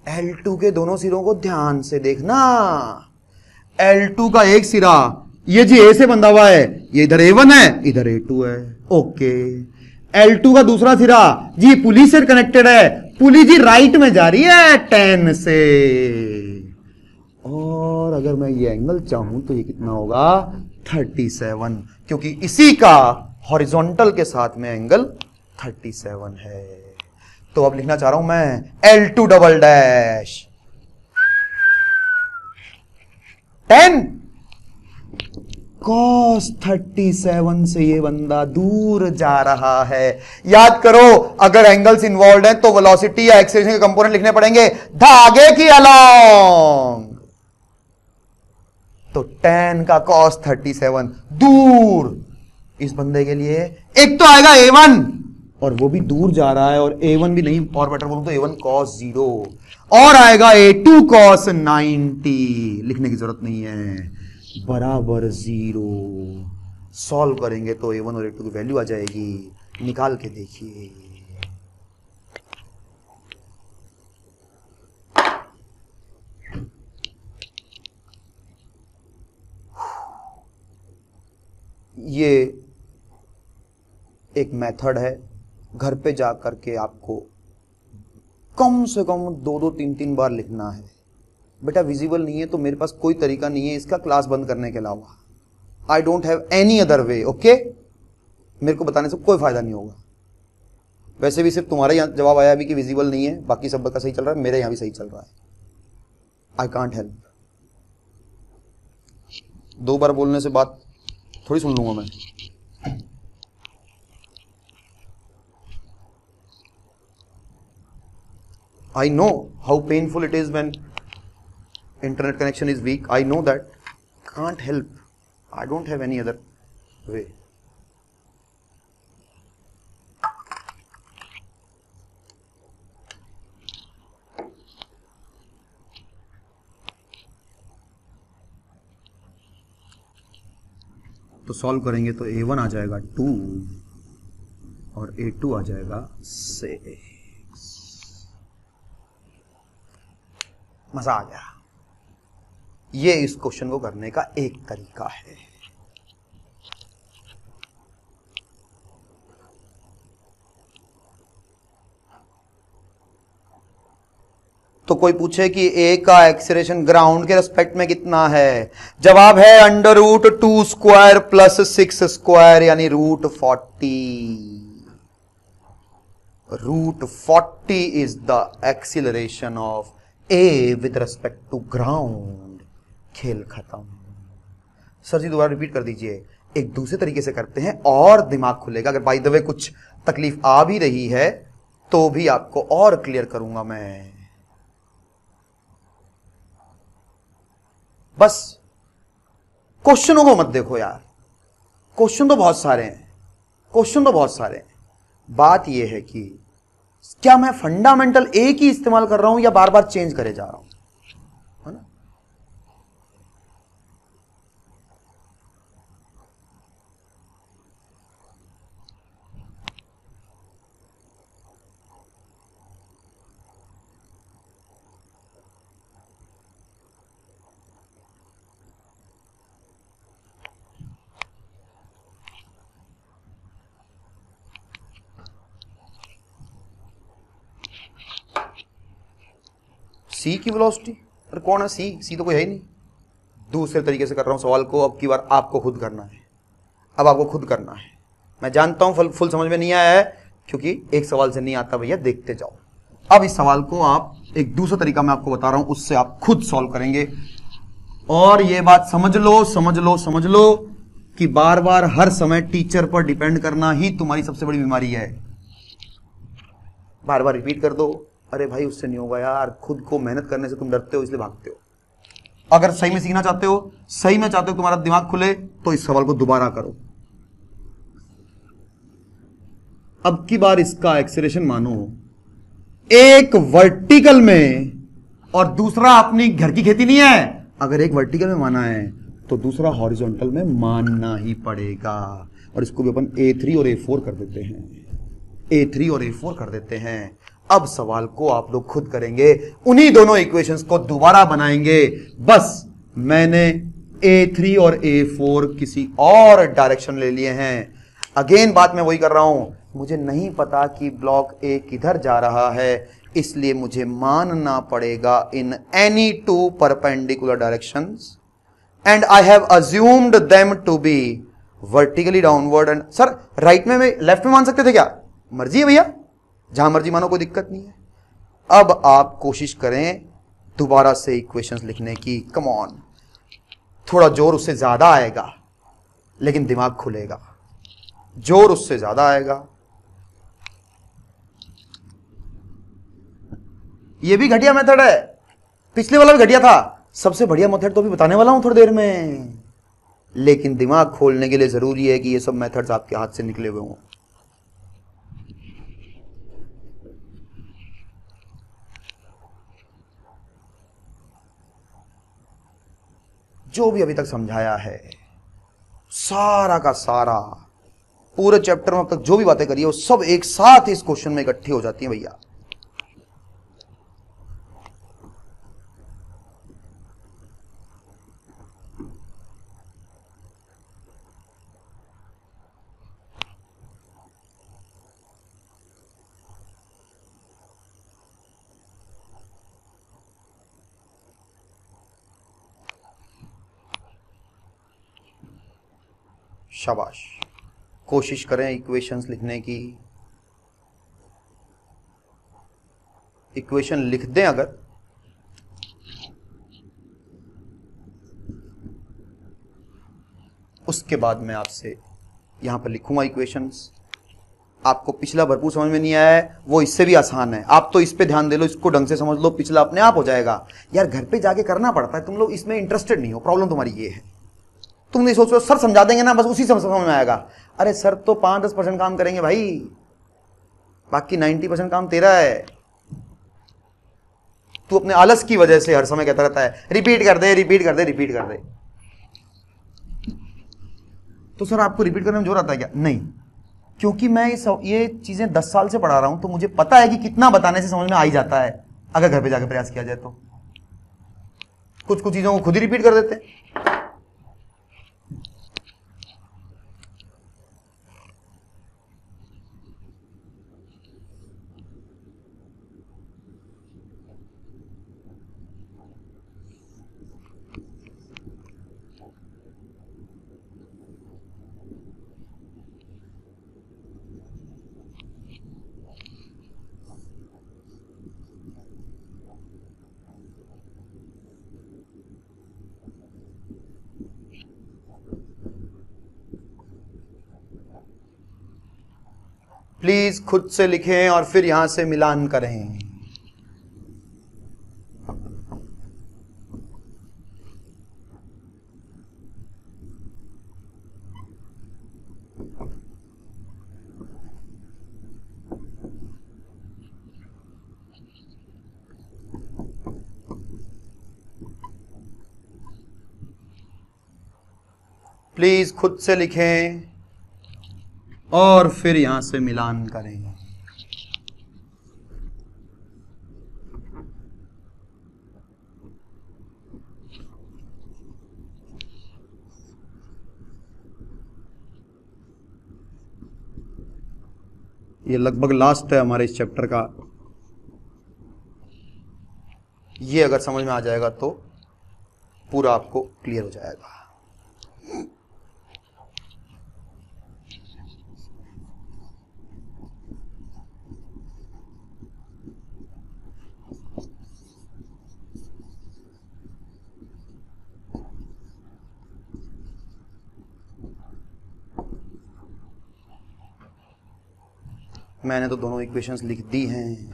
L2 के दोनों सिरों को ध्यान से देखना। L2 का एक सिरा ये जी A से बंधा हुआ है, ये इधर A1 है, इधर A2 है। ओके। L2 का दूसरा सिरा जी पुली से कनेक्टेड है, पुली जी राइट में जा रही है 10 से। और अगर मैं ये एंगल चाहूं तो ये कितना होगा? 37, क्योंकि इसी का हॉरिजॉन्टल के साथ में एंगल 37 है। तो अब लिखना चाह रहा हूं मैं L2 डबल डैश 10 cos 37 से ये बंदा दूर जा रहा है। याद करो, अगर एंगल्स इन्वॉल्व हैं तो वेलोसिटी या एक्सीलरेशन के कंपोनेंट लिखने पड़ेंगे धागे की अलोंग। तो 10 का cos 37 दूर, इस बंदे के लिए एक तो आएगा A1 और वो भी दूर जा रहा है, और A1 भी नहीं, और बेटर बोलूं तो A1 cos 0, और आएगा A2 cos 90, लिखने की जरूरत नहीं है, बराबर 0। सॉल्व करेंगे तो A1 और A2 की वैल्यू आ जाएगी, निकाल के देखिए। ये एक मेथड है, घर पे जा करके आपको कम से कम 2-3 बार लिखना है। बेटा विजिबल नहीं है तो मेरे पास कोई तरीका नहीं है इसका क्लास बंद करने के अलावा। I don't have any other way. Okay, मेरे को बताने से कोई फायदा नहीं होगा। वैसे भी सिर्फ तुम्हारे यहां जवाब आया अभी कि विजिबल नहीं है, बाकी सब का सही चल रहा है, मेरे यहां भी सही चल रहा है। I can't help. 2 बार बोलने से बात थोड़ी सुन लूंगा मैं। I know how painful it is when internet connection is weak. I know that. Can't help. I don't have any other way. तो सॉल्व करेंगे तो A1 आ जाएगा 2 और A2 आ जाएगा 6। मजा आ गया। ये इस क्वेश्चन को करने का एक तरीका है। तो कोई पूछे कि ए का एक्सीलरेशन ग्राउंड के रेस्पेक्ट में कितना है, जवाब है √2² प्लस 6² यानी √40। √40 is the acceleration of A with respect to ground. खेल खत्म। सर जी दोबारा रिपीट कर दीजिए। एक दूसरे तरीके से करते हैं और दिमाग खुलेगा। अगर बाय द वे कुछ तकलीफ आ भी रही है तो भी आपको और क्लियर करूंगा मैं। बस क्वेश्चनों को मत देखो यार, क्वेश्चन तो बहुत सारे हैं, क्वेश्चन तो बहुत सारे हैं। बात यह है कि क्या मैं फंडामेंटल एक ही इस्तेमाल कर रहा हूं या बार बार चेंज करे जा रहा हूं, है ना। सी की वेलोसिटी, अरे कौन है सी? सी तो कोई है ही नहीं। दूसरे तरीके से कर रहा हूं सवाल को, अब की बार आपको खुद करना है। अब आपको खुद करना है। मैं जानता हूं फुल समझ में नहीं आया है, क्योंकि एक सवाल से नहीं आता भैया, देखते जाओ। अब इस सवाल को आप एक दूसरा तरीका मैं आपको बता रहा हूं, उससे आप खुद सॉल्व करेंगे। और ये बात समझ लो समझ लो समझ लो कि बार बार हर समय टीचर पर डिपेंड करना ही तुम्हारी सबसे बड़ी बीमारी है। बार बार रिपीट कर दो, अरे भाई उससे नहीं होगा यार, खुद को मेहनत करने से तुम डरते हो इसलिए भागते हो। अगर सही में सीखना चाहते हो, सही में चाहते हो तुम्हारा दिमाग खुले, तो इस सवाल को दोबारा करो। अब की बार इसका एक्सीलरेशन मानो एक वर्टिकल में और दूसरा अपनी घर की खेती नहीं है। अगर एक वर्टिकल में माना है तो दूसरा हॉरिजॉन्टल में मानना ही पड़ेगा। और इसको भी अपन A3 और A4 कर देते हैं, A3 और A4 कर देते हैं। अब सवाल को आप लोग खुद करेंगे, उन्हीं दोनों इक्वेशंस को दोबारा बनाएंगे। बस मैंने A3 और A4 किसी और डायरेक्शन ले लिए हैं। अगेन बात मैं वही कर रहा हूं, मुझे नहीं पता कि ब्लॉक ए किधर जा रहा है, इसलिए मुझे मानना पड़ेगा in any two perpendicular directions and I have assumed them to be vertically downward. And sir right में लेफ्ट में मान सकते थे क्या? मर्जी है भैया, जहां मर्जी मानो, कोई दिक्कत नहीं है। अब आप कोशिश करें दोबारा से इक्वेशंस लिखने की। कम ऑन, थोड़ा जोर उससे ज्यादा आएगा लेकिन दिमाग खुलेगा। जोर उससे ज्यादा आएगा। यह भी घटिया मेथड है, पिछले वाला भी घटिया था। सबसे बढ़िया मेथड तो भी बताने वाला हूं थोड़ी देर में, लेकिन दिमाग खोलने के लिए जरूरी है कि ये सब मेथड्स आपके हाथ से निकले हुए हों। जो भी अभी तक समझाया है, सारा का सारा पूरे चैप्टर में अब तक जो भी बातें करी है वो सब एक साथ इस क्वेश्चन में इकट्ठी हो जाती हैं भैया। शाबाश, कोशिश करें इक्वेशंस लिखने की। इक्वेशन लिख दें अगर, उसके बाद मैं आपसे यहां पर लिखूंगा इक्वेशंस। आपको पिछला भरपूर समझ में नहीं आया है, वो इससे भी आसान है। आप तो इस पे ध्यान दे लो, इसको ढंग से समझ लो, पिछला अपने आप हो जाएगा। यार घर पे जाके करना पड़ता है, तुम लोग इसमें इंटरेस्टेड नहीं हो। प्रॉब्लम तुम्हारी ये है, तुम नहीं सोच रहे सर समझा देंगे ना बस उसी से समझ में आएगा। अरे सर तो 5-10% काम करेंगे भाई, बाकी 90% काम तेरा है। तू अपने आलस की वजह से हर समय कहता रहता है रिपीट कर दे रिपीट कर दे रिपीट कर दे। तो सर आपको रिपीट करने में जोर आता है क्या? नहीं, क्योंकि मैं ये चीजें 10 साल से पढ़ा रहा हूं, तो मुझे पता है कि कितना बताने से समझ में आ ही जाता है अगर घर पे जाकर प्रयास किया जाए तो। कुछ कुछ चीजों को खुद ही रिपीट कर देते हैं। प्लीज खुद से लिखें और फिर यहां से मिलान करें। प्लीज खुद से लिखें और फिर यहां से मिलान करें। ये लगभग लास्ट है हमारे इस चैप्टर का। ये अगर समझ में आ जाएगा तो पूरा आपको क्लियर हो जाएगा। मैंने तो दोनों इक्वेशंस लिख दी हैं,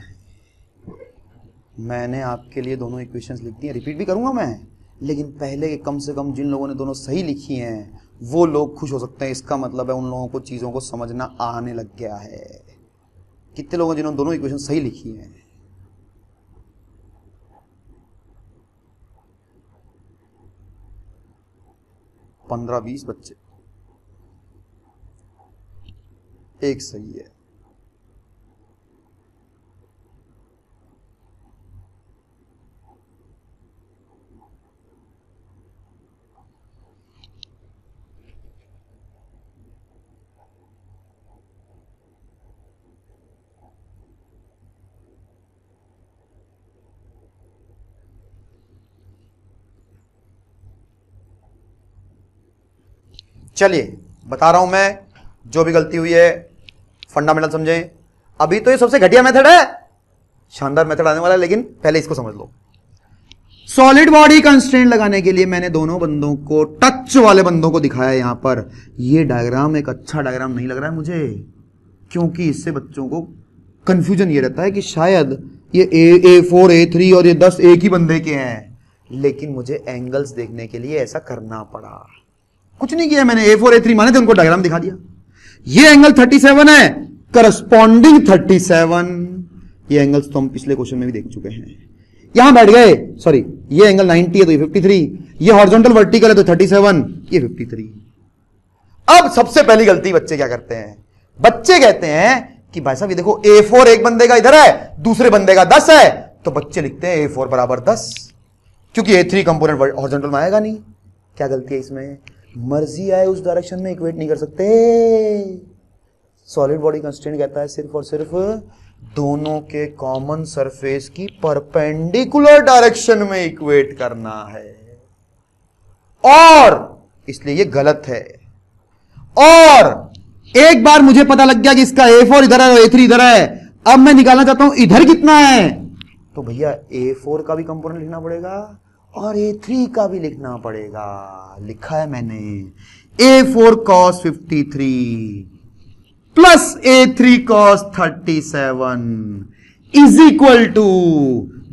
मैंने आपके लिए दोनों इक्वेशंस लिख दी हैं। रिपीट भी करूंगा मैं, लेकिन पहले कम से कम जिन लोगों ने दोनों सही लिखी हैं वो लोग खुश हो सकते हैं। इसका मतलब है उन लोगों को चीज़ों को समझना आने लग गया है। कितने लोगों जिन्होंने दोनों इक्वेशन सही लिखी हैं? पंद्रह 20 बच्चे, एक सही है। चलिए बता रहा हूं मैं, जो भी गलती हुई है फंडामेंटल समझें। अभी तो ये सबसे घटिया मेथड है, शानदार मेथड आने वाला है, लेकिन पहले इसको समझ लो। सॉलिड बॉडी कंस्ट्रेंट लगाने के लिए मैंने दोनों बंदों को, टच वाले बंदों को दिखाया यहां पर। ये डायग्राम एक अच्छा डायग्राम नहीं लग रहा है मुझे, क्योंकि इससे बच्चों को कंफ्यूजन ये रहता है कि शायद ये A4 A3 और ये 10 एक ही बंदे के हैं। लेकिन मुझे एंगल्स देखने के लिए ऐसा करना पड़ा। कुछ नहीं किया मैंने, A4 A3 माने थे, उनको डायग्राम दिखा दिया। ये एंगल 37 है, करस्पॉन्डिंग 37। ये एंगल्स तो हम पिछले क्वेश्चन में भी देख चुके हैं। यहां बैठ गए, सॉरी, ये एंगल 90 है तो ये 53, ये हॉरिजॉन्टल वर्टिकल है तो 37, ये 53। अब सबसे पहली गलती बच्चे क्या करते हैं? बच्चे कहते हैं कि भाई साहब ये देखो A4 एक बंदे का इधर है, दूसरे बंदे का 10 है, तो बच्चे लिखते हैं A4 बराबर 10, क्योंकि A3 कंपोनेंट हॉरिजॉन्टल में आएगा नहीं। क्या गलती है इसमें? मर्जी आए उस डायरेक्शन में इक्वेट नहीं कर सकते। सॉलिड बॉडी कंस्ट्रेंट कहता है सिर्फ और सिर्फ दोनों के कॉमन सरफेस की परपेंडिकुलर डायरेक्शन में इक्वेट करना है, और इसलिए ये गलत है। और एक बार मुझे पता लग गया कि इसका A4 इधर है और A3 इधर है, अब मैं निकालना चाहता हूं इधर कितना है, तो भैया A4 का भी कंपोनेंट लिखना पड़ेगा और A3 का भी लिखना पड़ेगा। लिखा है मैंने, A4 cos 53 plus A3 cos 37 is equal to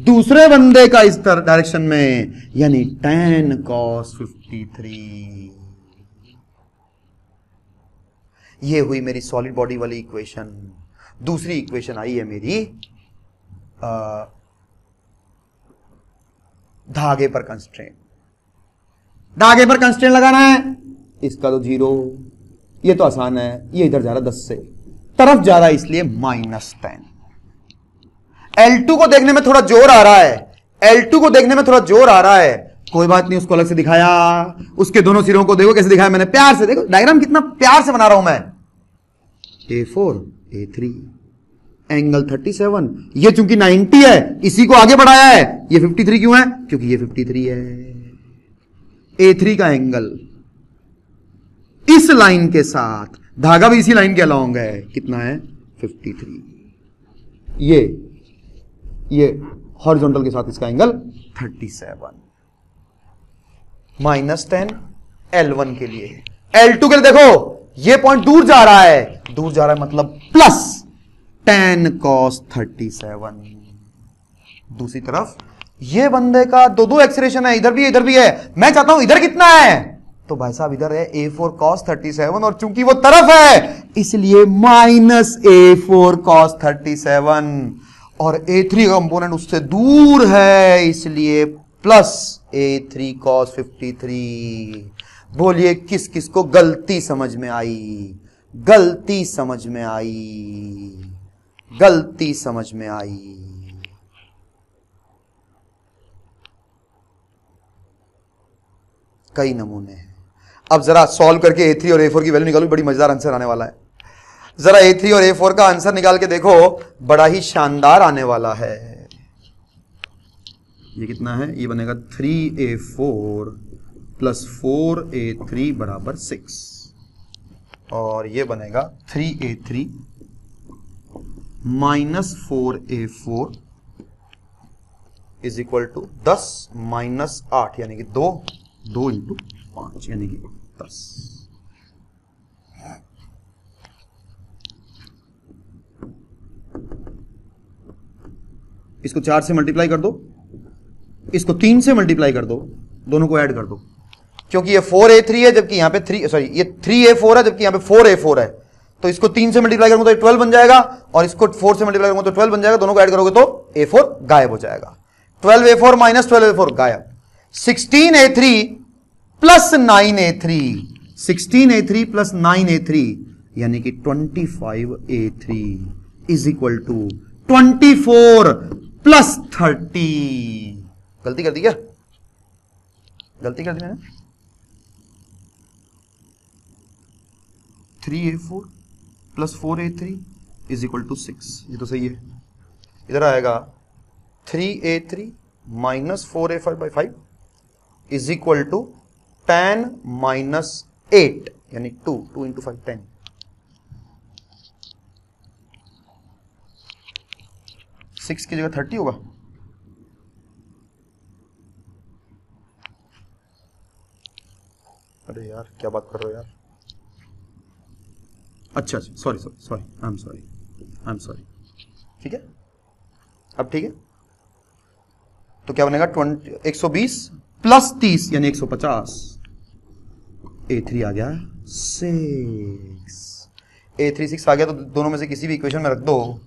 दूसरे बंदे का इस डायरेक्शन में, यानी tan cos 53। ये हुई मेरी सॉलिड बॉडी वाली इक्वेशन। दूसरी इक्वेशन आई है मेरी धागे पर कंस्ट्रेंट। धागे पर कंस्ट्रेंट लगाना है, इसका तो 0, ये तो आसान है, ये इधर जा रहा 10 से तरफ जा रहा है, इसलिए -10। L2 को देखने में थोड़ा जोर आ रहा है, L2 को देखने में थोड़ा जोर आ रहा है, कोई बात नहीं, उसको अलग से दिखाया। उसके दोनों सिरों को देखो कैसे दिखाया मैंने, प्यार से। देखो डायग्राम कितना प्यार से बना रहा हूं मैं। A4 A3 एंगल 37, ये चूंकि 90 है इसी को आगे बढ़ाया है, ये 53 क्यों है? क्योंकि ये 53 है। A3 का एंगल इस लाइन के साथ, धागा भी इसी लाइन के अलोंग है, कितना है? 53। ये हॉरिजॉन्टल के साथ इसका एंगल 37, -10 L1 के लिए। L2 के लिए देखो ये पॉइंट दूर जा रहा है, दूर जा रहा है मतलब प्लस, 10 cos 37। दूसरी तरफ ये बंदे का दो एक्सेलरेशन है, इधर भी है। मैं चाहता हूं इधर कितना है, तो भाई साहब इधर है A4 cos 37 और चूंकि वो तरफ है इसलिए माइनस A4 cos 37 और A3 कंपोनेंट उससे दूर है इसलिए प्लस A3 cos 53। बोलिए किस किस को गलती समझ में आई, गलती समझ में आई, गलती समझ में आई। कई नमूने हैं। अब जरा सॉल्व करके A3 और A4 की वैल्यू निकालो, बड़ी मजेदार आंसर आने वाला है। जरा A3 और A4 का आंसर निकाल के देखो, बड़ा ही शानदार आने वाला है। ये कितना है, ये बनेगा 3A4 प्लस 4A3 बराबर 6 और ये बनेगा 3A3 minus 4A4 is equal to 10 minus 8 यानी कि 2 इंटू 5 यानी कि 10। इसको 4 से मल्टीप्लाई कर दो, इसको 3 से मल्टीप्लाई कर दो, दोनों को ऐड कर दो, क्योंकि ये 4A3 है जबकि यहां पे ये 3A4 है जबकि यहां पे 4A4 है, तो इसको 3 से मल्टीप्लाई करूंगा तो 12 बन जाएगा और इसको 4 से मल्टीप्लाई करूंगा तो 12 बन जाएगा। दोनों को ऐड करोगे तो A4 गायब हो जाएगा। 12A4 माइनस 12A4 गायब। 16A3 plus 9A3, 16A3 plus 9A3 यानी कि 25A3 is equal to 24 plus 30। गलती कर दी क्या, गलती कर दी मैंने। 3A4 plus 4A3 is equal to 6, ये तो सही है। इधर आएगा 3A3 minus 4A5 by 5 is equal to 10 minus 8 यानी 2 इंटू 5 10। सिक्स की जगह 30 होगा। अरे यार क्या बात कर रहे हो यार। अच्छा सॉरी आई एम सॉरी। ठीक है, अब ठीक है, तो क्या बनेगा 120 प्लस 30 यानी 150। A3 आ गया 6, A3 6 आ गया, तो दोनों में से किसी भी इक्वेशन में रख दो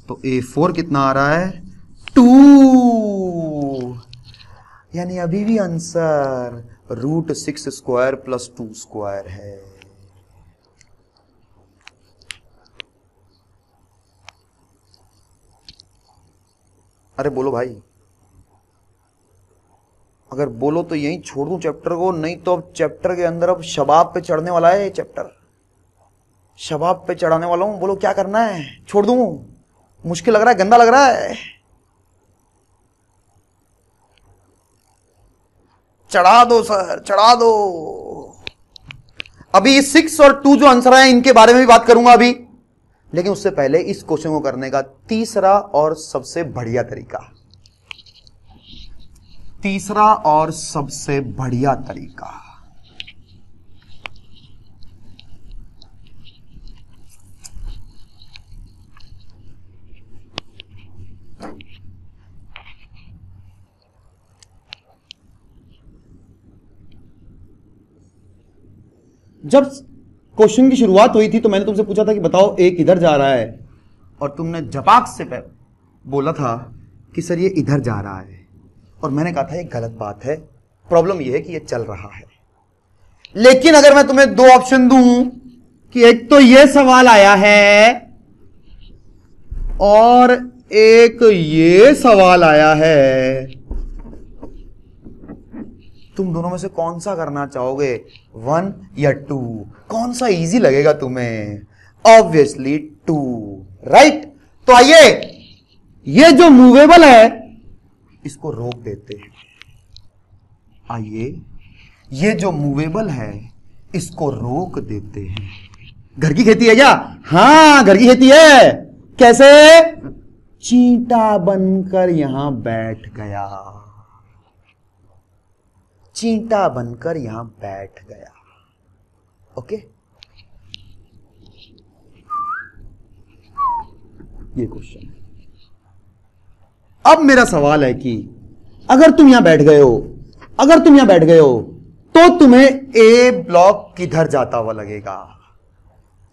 तो A4 कितना आ रहा है 2, यानी अभी भी आंसर √6 स्क्वायर प्लस 2 स्क्वायर है। अरे बोलो भाई, अगर बोलो तो यहीं छोड़ दूं चैप्टर को, नहीं तो अब चैप्टर के अंदर अब शबाब पे चढ़ने वाला है। चैप्टर शबाब पे चढ़ाने वाला हूं, बोलो क्या करना है, छोड़ दूं? मुश्किल लग रहा है, गंदा लग रहा है? चढ़ा दो सर, चढ़ा दो। अभी 6 और 2 जो आंसर है इनके बारे में भी बात करूंगा अभी, लेकिन उससे पहले इस क्वेश्चन को करने का तीसरा और सबसे बढ़िया तरीका, तीसरा और सबसे बढ़िया तरीका, जब क्वेश्चन की शुरुआत हुई थी तो मैंने तुमसे पूछा था कि बताओ एक इधर जा रहा है, और तुमने झपाक से बोला था कि सर ये इधर जा रहा है, और मैंने कहा था ये गलत बात है, प्रॉब्लम ये है कि ये चल रहा है। लेकिन अगर मैं तुम्हें दो ऑप्शन दूं कि एक तो ये सवाल आया है और एक ये सवाल आया है, तुम दोनों में से कौन सा करना चाहोगे, 1 या 2? कौन सा इजी लगेगा तुम्हें? Obviously 2, right? तो आइए, ये जो मूवेबल है इसको रोक देते हैं। आइए, ये जो मूवेबल है इसको रोक देते हैं। घर की खेती है क्या? हां, घर की खेती है। कैसे? चींटा बनकर यहां बैठ गया, चींटा बनकर यहां बैठ गया। ओके, ये क्वेश्चन है। अब मेरा सवाल है कि अगर तुम यहां बैठ गए हो, तो तुम्हें ए ब्लॉक किधर जाता हुआ लगेगा?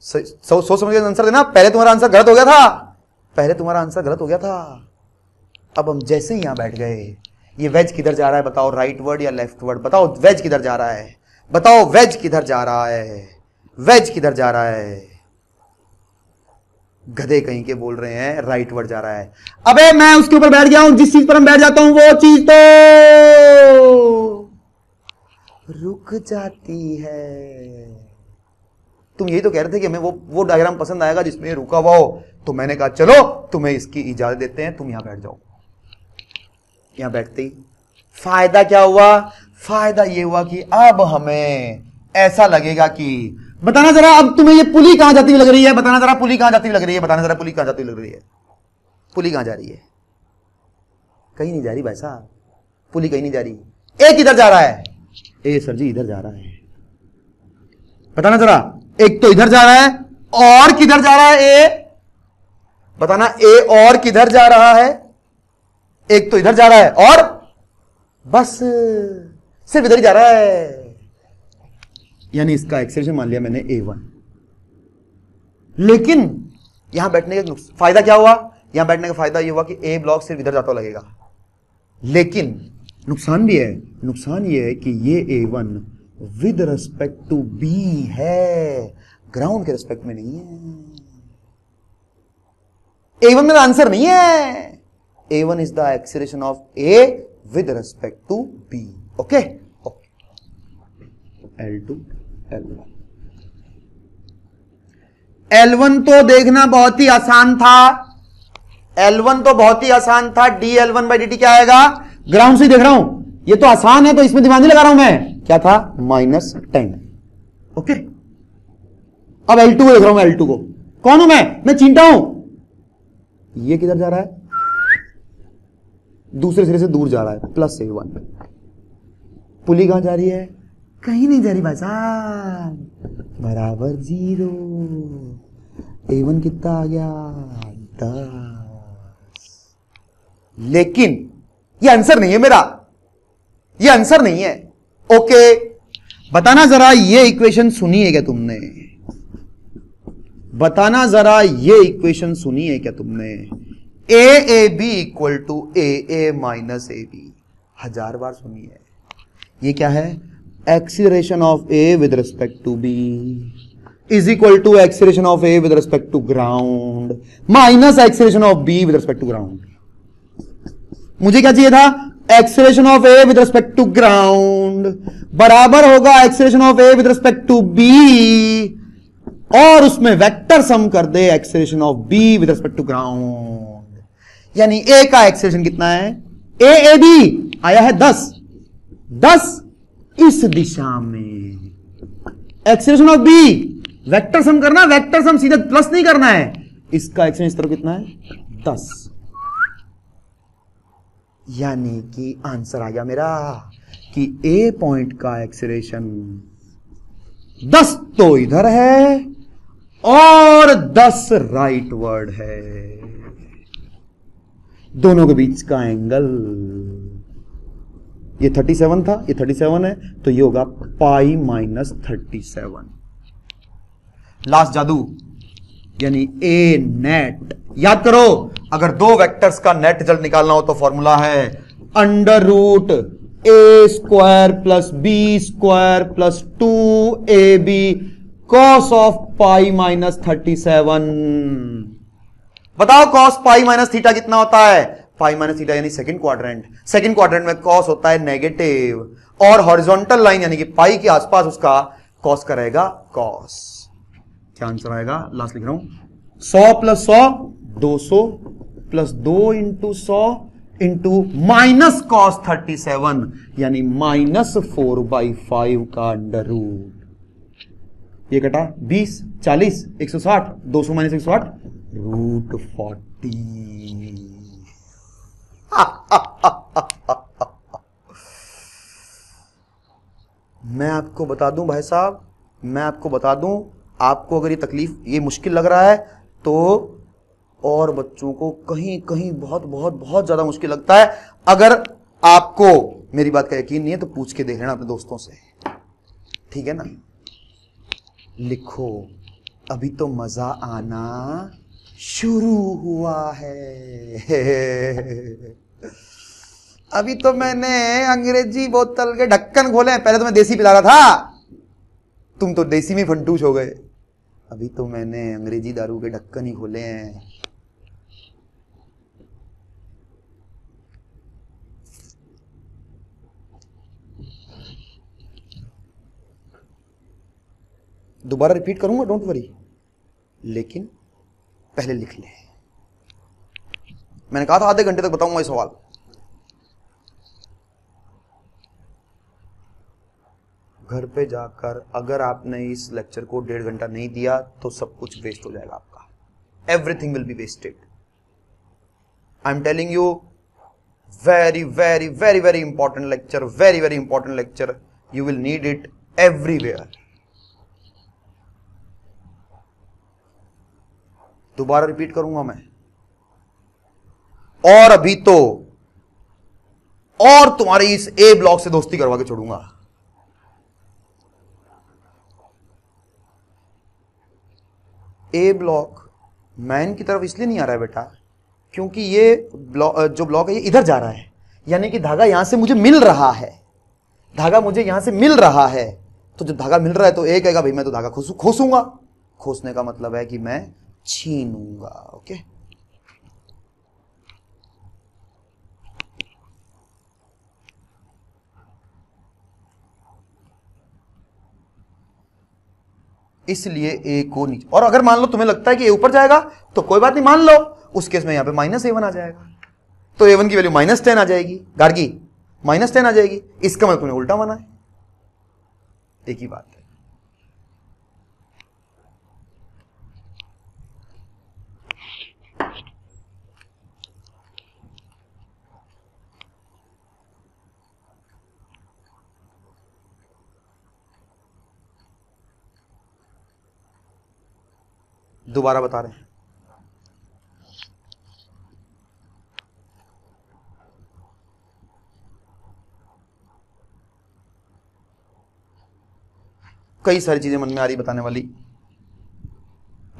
सोच समझ के आंसर देना। पहले तुम्हारा आंसर गलत हो गया था, अब हम जैसे ही यहां बैठ गए, ये वेज किधर जा रहा है बताओ? राइट वर्ड या लेफ्ट वर्ड बताओ? वेज किधर जा रहा है बताओ? वेज किधर जा रहा है? गधे कहीं के बोल रहे हैं राइट वर्ड जा रहा है। अबे मैं उसके ऊपर बैठ गया हूं, जिस चीज पर हम बैठ जाता हूं वो चीज तो रुक जाती है। तुम यही तो कह रहे थे कि हमें वो डायग्राम पसंद आएगा जिसमें रुका हुआ हो, तो मैंने कहा चलो तुम्हें इसकी इजाजत देते हैं, तुम यहां बैठ जाओ। यहां बैठते ही फायदा क्या हुआ? फायदा ये हुआ कि अब हमें ऐसा लगेगा कि बताना जरा, अब तुम्हें ये पुली कहां जाती हुई लग रही है? बताना जरा पुली कहां जाती हुई लग रही है? पुली कहां जा रही है? कहीं नहीं जा रही भाई साहब, पुली कहीं नहीं जा रही। ए किधर जा रहा है? ए सर जी इधर जा रहा है। बताना जरा, एक तो इधर जा रहा है और किधर जा रहा है? ए बताना, ए और किधर जा रहा है? एक तो इधर जा रहा है और बस सिर्फ इधर ही जा रहा है, यानी इसका एक्सेलरेशन मान लिया मैंने A1। लेकिन यहां बैठने का फायदा क्या हुआ? यहां बैठने का फायदा यह हुआ कि ए ब्लॉक सिर्फ इधर जाता लगेगा। लेकिन नुकसान भी है। नुकसान यह है कि ये A1 with respect to B है, ग्राउंड के रिस्पेक्ट में नहीं है। A1 मेरा आंसर नहीं है। A1 is the acceleration of A with respect to B। Okay, L2 L1। L1 तो देखना बहुत ही आसान था, डी L1 बाई dt क्या आएगा? ग्राउंड से देख रहा हूं, ये तो आसान है तो इसमें दिमाग नहीं लगा रहा हूं मैं। क्या था? -10। ओके, अब L2 को देख रहा हूं। L2 को कौन हूं मैं चींटा हूं। ये किधर जा रहा है? दूसरे सिरे से दूर जा रहा है, +A1। पुली कहां जा रही है? कहीं नहीं जा रही भाई साहब, बराबर 0। A1 कितना आ गया? 10। लेकिन ये आंसर नहीं है मेरा, ये आंसर नहीं है। ओके, बताना जरा ये इक्वेशन सुनी है क्या तुमने? बताना जरा ये इक्वेशन सुनी है क्या तुमने? AAB equal to AA minus AB 1000 बार सुनी है। ये क्या है? Acceleration of A with respect to B is equal to acceleration of A with respect to ground minus acceleration of B with respect to ground. मुझे क्या चाहिए था? Acceleration of A with respect to ground बराबर होगा acceleration of A with respect to B, और उसमें वेक्टर सम कर दे acceleration of B with respect to ground. यानी A का एक्सीलरेशन कितना है? AAB आया है 10 इस दिशा में। Acceleration of B vector sum करना, वेक्टर सम सीधे प्लस नहीं करना है। इसका एक्सीलरेशन इस तरफ कितना है? 10। यानी कि आंसर आ गया मेरा कि A पॉइंट का एक्सीलरेशन 10 तो इधर है और 10 राइट वर्ड है। दोनों के बीच का एंगल, ये 37 था, ये 37 है, तो ये होगा π-37। लास्ट जादू, यानी A नेट। याद करो, अगर दो वेक्टर्स का नेट रिजल्ट निकालना हो तो फॉर्मूला है √A² plus B² plus 2AB cos of π-37। बताओ cos π-θ कितना होता है? π-θ यानी सेकंड क्वाड्रेंट में cos होता है नेगेटिव, और हॉरिजॉन्टल लाइन यानी कि पाई के आसपास उसका cos करेगा cos। क्या आंसर आएगा? लास्ट लिख रहा हूं, 100 plus 100 200 plus 2 into 100 into minus cos 37 यानी -4/5 का अंडर रूट। ये कटा 20 40 160 200 माइनस 160 √40। मैं आपको बता दूं भाई साहब, मैं आपको बता दूं, आपको अगर ये तकलीफ, ये मुश्किल लग रहा है तो और बच्चों को कहीं कहीं बहुत बहुत बहुत ज्यादा मुश्किल लगता है। अगर आपको मेरी बात का यकीन नहीं है तो पूछ के देख लेना अपने दोस्तों से, ठीक है ना। लिखो, अभी तो मजा आना शुरू हुआ है। अभी तो मैंने अंग्रेजी बोतल के ढक्कन खोले हैं, पहले तो मैं देसी पिला रहा था, तुम तो देसी में फंटूश हो गए। अभी तो मैंने अंग्रेजी दारू के ढक्कन ही खोले हैं। दोबारा रिपीट करूंगा, डोंट वरी, लेकिन पहले लिख ले। मैंने कहा था आधे घंटे तक बताऊंगा ये सवाल। घर पे जाकर अगर आपने इस लेक्चर को 1.5 घंटा नहीं दिया तो सब कुछ वेस्ट हो जाएगा आपका। Everything will be wasted. I am telling you, very very very very important lecture, very very important lecture. You will need it everywhere. दोबारा रिपीट करूंगा मैं। और अभी तो और तुम्हारी इस ए ब्लॉक से दोस्ती करवा के छोड़ूंगा। ए ब्लॉक मैन की तरफ इसलिए नहीं आ रहा है बेटा क्योंकि ये जो ब्लॉक है ये इधर जा रहा है, यानी कि धागा यहां से मुझे मिल रहा है, धागा मुझे यहां से मिल रहा है। तो जब धागा मिल रहा है तो ए कहेगा भाई मैं तो धागा खोसूंगा। खोसने का मतलब है कि मैं छीनूंगा। ओके, इसलिए ए को नीचे। और अगर मान लो तुम्हें लगता है कि ए ऊपर जाएगा तो कोई बात नहीं, मान लो उस केस में यहां पे -A1 आ जाएगा, तो A1 की वैल्यू -10 आ जाएगी। गार्गी -10 आ जाएगी, इसका मतलब तुमने उल्टा माना है। एक ही बात है। दोबारा बता रहे हैं, कई सारी चीजें मन में आ रही बताने वाली।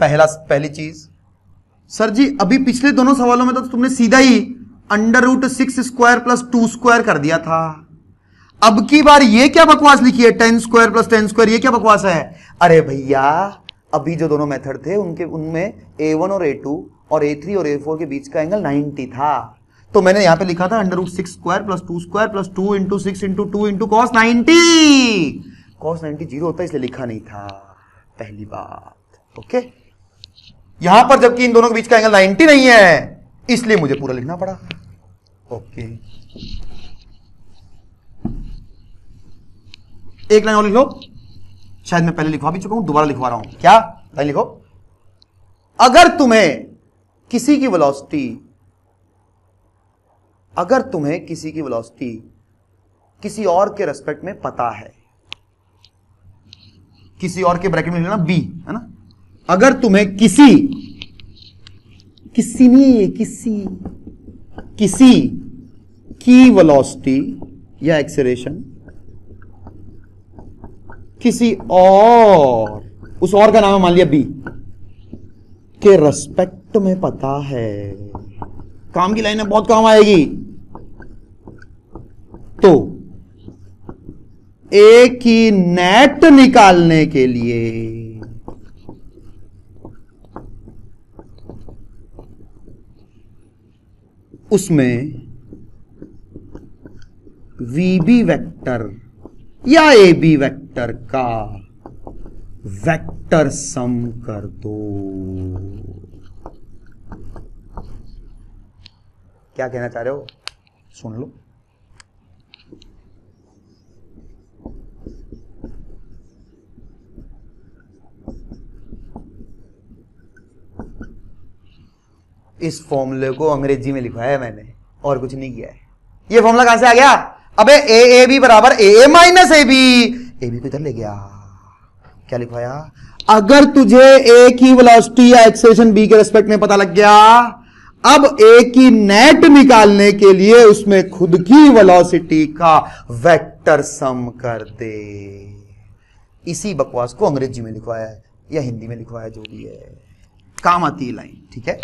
पहली चीज, सर जी अभी पिछले दोनों सवालों में तो तुमने सीधा ही √6² + 2² कर दिया था। अब की बार ये क्या बकवास लिखी है, 10² + 10², ये क्या बकवास है? अरे भैया अभी जो दोनों मेथड थे उनमें A1 और A2 और A3 और A4 के बीच का एंगल 90 था, तो मैंने यहां पे लिखा था √6² + 2² + 2 × 6 × 2 × cos 90। cos 90 0 होता है इसलिए लिखा नहीं था, पहली बात। ओके, यहां पर जबकि इन दोनों के बीच का एंगल 90 नहीं है इसलिए मुझे पूरा लिखना पड़ा। ओके, एक लाइन और लिख लो, शायद मैं पहले लिखवा भी चुका हूं, दोबारा लिखवा रहा हूं। क्या लाइन लिखो, अगर तुम्हें किसी की वेलोसिटी किसी और के रेस्पेक्ट में पता है, किसी और के ब्रैकेट में लेना b है ना, अगर तुम्हें किसी की वेलोसिटी या एक्सेलरेशन किसी और, उस और का नाम है मान लिया b, के रेस्पेक्ट में पता है, काम की लाइन में बहुत काम आएगी। तो ए की नेट निकालने के लिए उसमें VB वेक्टर या AB वेक्टर का वेक्टर सम कर दो। क्या कहना चाह रहे हो, सुन लो। इस फॉर्मूले को अंग्रेजी में लिखवाया है मैंने और कुछ नहीं किया है। ये फॉर्मूला कहां से आ गया? अबे AAB = AA - AB, AB को इधर ले गया। क्या लिखवाया, अगर तुझे ए की वेलोसिटी या एक्सेलरेशन बी के रेस्पेक्ट में पता लग गया, अब ए की नेट निकालने के लिए उसमें खुद की वेलोसिटी का वेक्टर सम कर दे। इसी बकवास को अंग्रेजी में लिखवाया है या हिंदी में लिखवाया, जो भी है, काम आती है लाइन, ठीक है।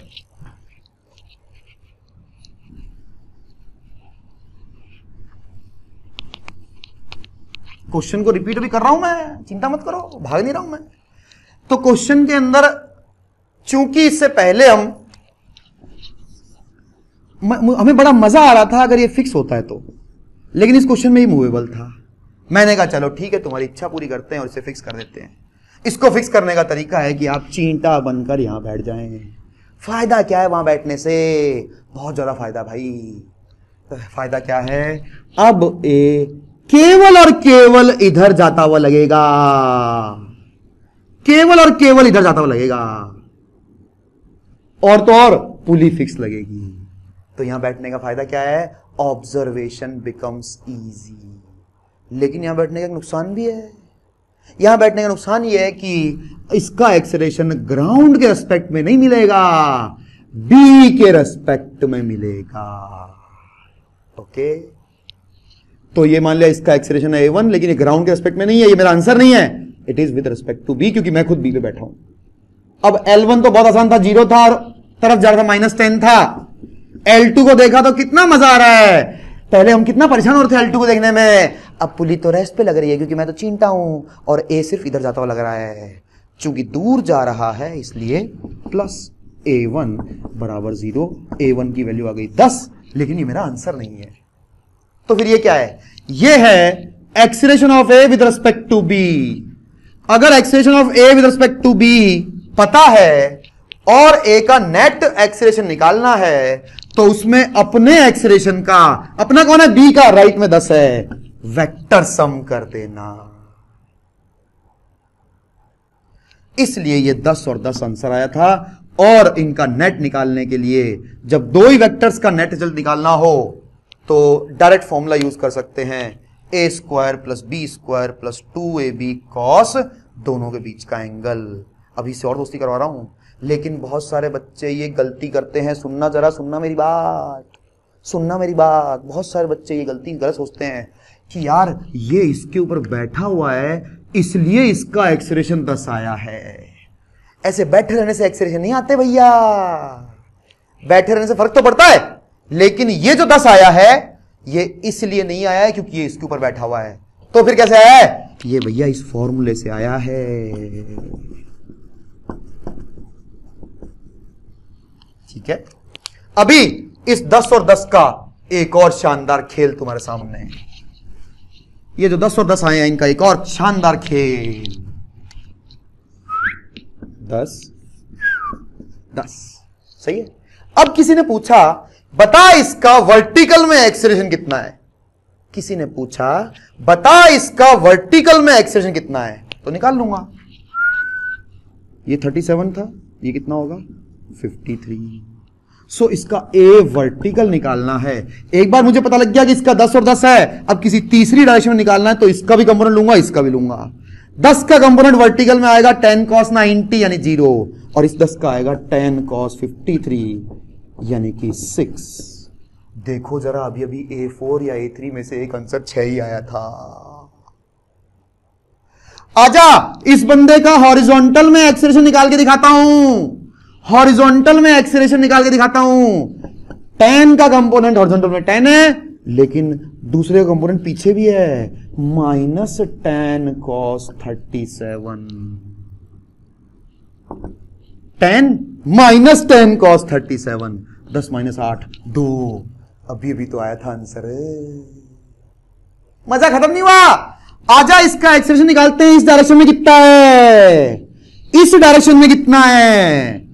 क्वेश्चन को रिपीट भी कर रहा हूं मैं, चिंता मत करो, भाग नहीं रहा हूं मैं। तो क्वेश्चन के अंदर चूंकि इससे पहले हमें बड़ा मजा आ रहा था अगर ये फिक्स होता है तो, लेकिन इस क्वेश्चन में ही मूवेबल था। मैंने कहा चलो ठीक है, तुम्हारी इच्छा पूरी करते हैं और इसे फिक्स कर देते हैं। इसको फिक्स करने का तरीका है कि आप चींटा बनकर यहां बैठ जाएं। फायदा क्या है वहां बैठने से, बहुत ज्यादा फायदा भाई। फायदा क्या है, अब ए केवल और केवल इधर जाता हुआ लगेगा, केवल और केवल इधर जाता हुआ लगेगा, और तो और पुली फिक्स लगेगी। तो यहां बैठने का फायदा क्या है, ऑब्जर्वेशन बिकम्स इजी। लेकिन यहां बैठने का एक नुकसान भी है। यहां बैठने का नुकसान यह है कि इसका एक्सेलरेशन ग्राउंड के रेस्पेक्ट में नहीं मिलेगा, बी के रेस्पेक्ट में मिलेगा। ओके, तो ये मान लिया इसका एक्सेलरेशन है a1, लेकिन ये ग्राउंड के रेस्पेक्ट में नहीं है, ये मेरा आंसर नहीं है, it is with respect to b, क्योंकि मैं खुद b पे बैठा हूं। अब L1 तो बहुत आसान था, 0 था और तरफ जा रहा था, -10 था। L2 को देखा तो कितना मजा आ रहा है। पहले हम कितना परेशान हो रहे थे L2 को देखने में, अब पुली तो रेस्ट पे लग रही है क्योंकि मैं तो चींटा हूं, और a सिर्फ इधर जाता हुआ लग रहा है। चूंकि दूर जा रहा है इसलिए प्लस a1 बराबर 0, a1 की वैल्यू आ गई 10, लेकिन ये मेरा आंसर नहीं है। तो फिर ये क्या है, ये है acceleration of A with respect to B. अगर acceleration of A with respect to B पता है और ए का नेट एक्सेलरेशन निकालना है, तो उसमें अपने एक्सेलरेशन का, अपना कौन है, बी का, राइट में 10 है, वेक्टर सम कर देना। इसलिए ये 10 और 10 आंसर आया था। और इनका नेट निकालने के लिए, जब दो ही वेक्टर्स का नेट रिजल्ट निकालना हो तो डायरेक्ट फॉर्मूला यूज कर सकते हैं, a square plus B square plus 2ab cos दोनों के बीच का एंगल। अभी से और दोस्ती करवा रहा हूं, लेकिन बहुत सारे बच्चे ये गलती करते हैं। सुनना जरा, सुनना मेरी बात, सुनना मेरी बात। बहुत सारे बच्चे ये गलती गलत सोचते हैं कि यार ये इसके ऊपर बैठा हुआ है इसलिए इसका एक्सेलरेशन 10 आया है। ऐसे बैठे रहने से एक्सेलरेशन नहीं आते भैया, बैठे रहने से फर्क तो पड़ता है, लेकिन ये जो 10 आया है ये इसलिए नहीं आया है क्योंकि ये इसके ऊपर बैठा हुआ है। तो फिर कैसे आया है, ये भैया इस फॉर्मूले से आया है। ठीक है, अभी इस 10 और 10 का एक और शानदार खेल तुम्हारे सामने है। ये जो 10 और 10 आए हैं इनका एक और शानदार खेल। 10 10 सही है। अब किसी ने पूछा बता इसका वर्टिकल में एक्सेलरेशन कितना है। किसी ने पूछा बता इसका वर्टिकल में एक्सेलरेशन कितना है, तो निकाल लूंगा। ये 37 था, ये कितना होगा 53। सो इसका ए वर्टिकल निकालना है। एक बार मुझे पता लग गया कि इसका 10 और 10 है, अब किसी तीसरी डायरेक्शन में निकालना है तो इसका भी कंपोनेंट लूंगा, इसका भी लूंगा। 10 का कंपोनेंट वर्टिकल में आएगा tan cos 90 यानी 0, और इस 10 का आएगा tan cos 53 यानी कि 6। देखो जरा, अभी अभी A4 या A3 में से एक आंसर 6 ही आया था। आजा इस बंदे का हॉरिजॉन्टल में एक्सेलरेशन निकाल के दिखाता हूं, हॉरिजॉन्टल में एक्सेलरेशन निकाल के दिखाता हूं। tan का कंपोनेंट हॉरिजॉन्टल में 10 है, लेकिन दूसरे का कंपोनेंट पीछे भी है, -tan cos 37। -tan cos 37, 10 - 8 2। अभी अभी तो आया था आंसर, मजा खत्म नहीं हुआ। आजा इसका एक्सेलरेशन निकालते हैं। इस डायरेक्शन में कितना है, इस डायरेक्शन में कितना है,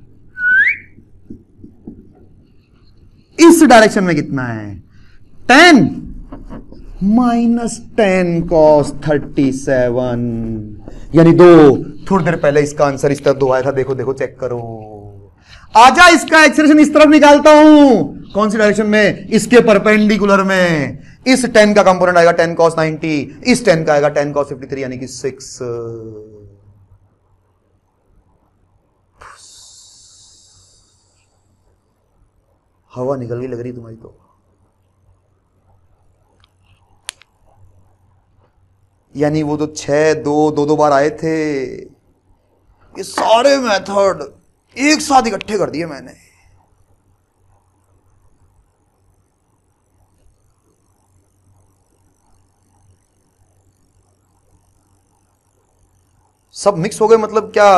इस डायरेक्शन में कितना है, 10 -tan cos 37 यानी 2। थोड़ी देर पहले इसका आंसर इस तरफ 2 आया था, देखो देखो चेक करो। आजा इसका एक्सेलरेशन इस तरफ निकालता हूं। कौन सी डायरेक्शन में, इसके परपेंडिकुलर में। इस 10 का कंपोनेंट आएगा tan cos 90, इस 10 का आएगा tan cos 53 यानी कि 6। हवा निकल गई लग रही तुम्हारी तो। यानी वो तो 6 2 बार आए थे, ये सारे मेथड एक साथ इकट्ठे कर दिए मैंने। सब मिक्स हो गए, मतलब क्या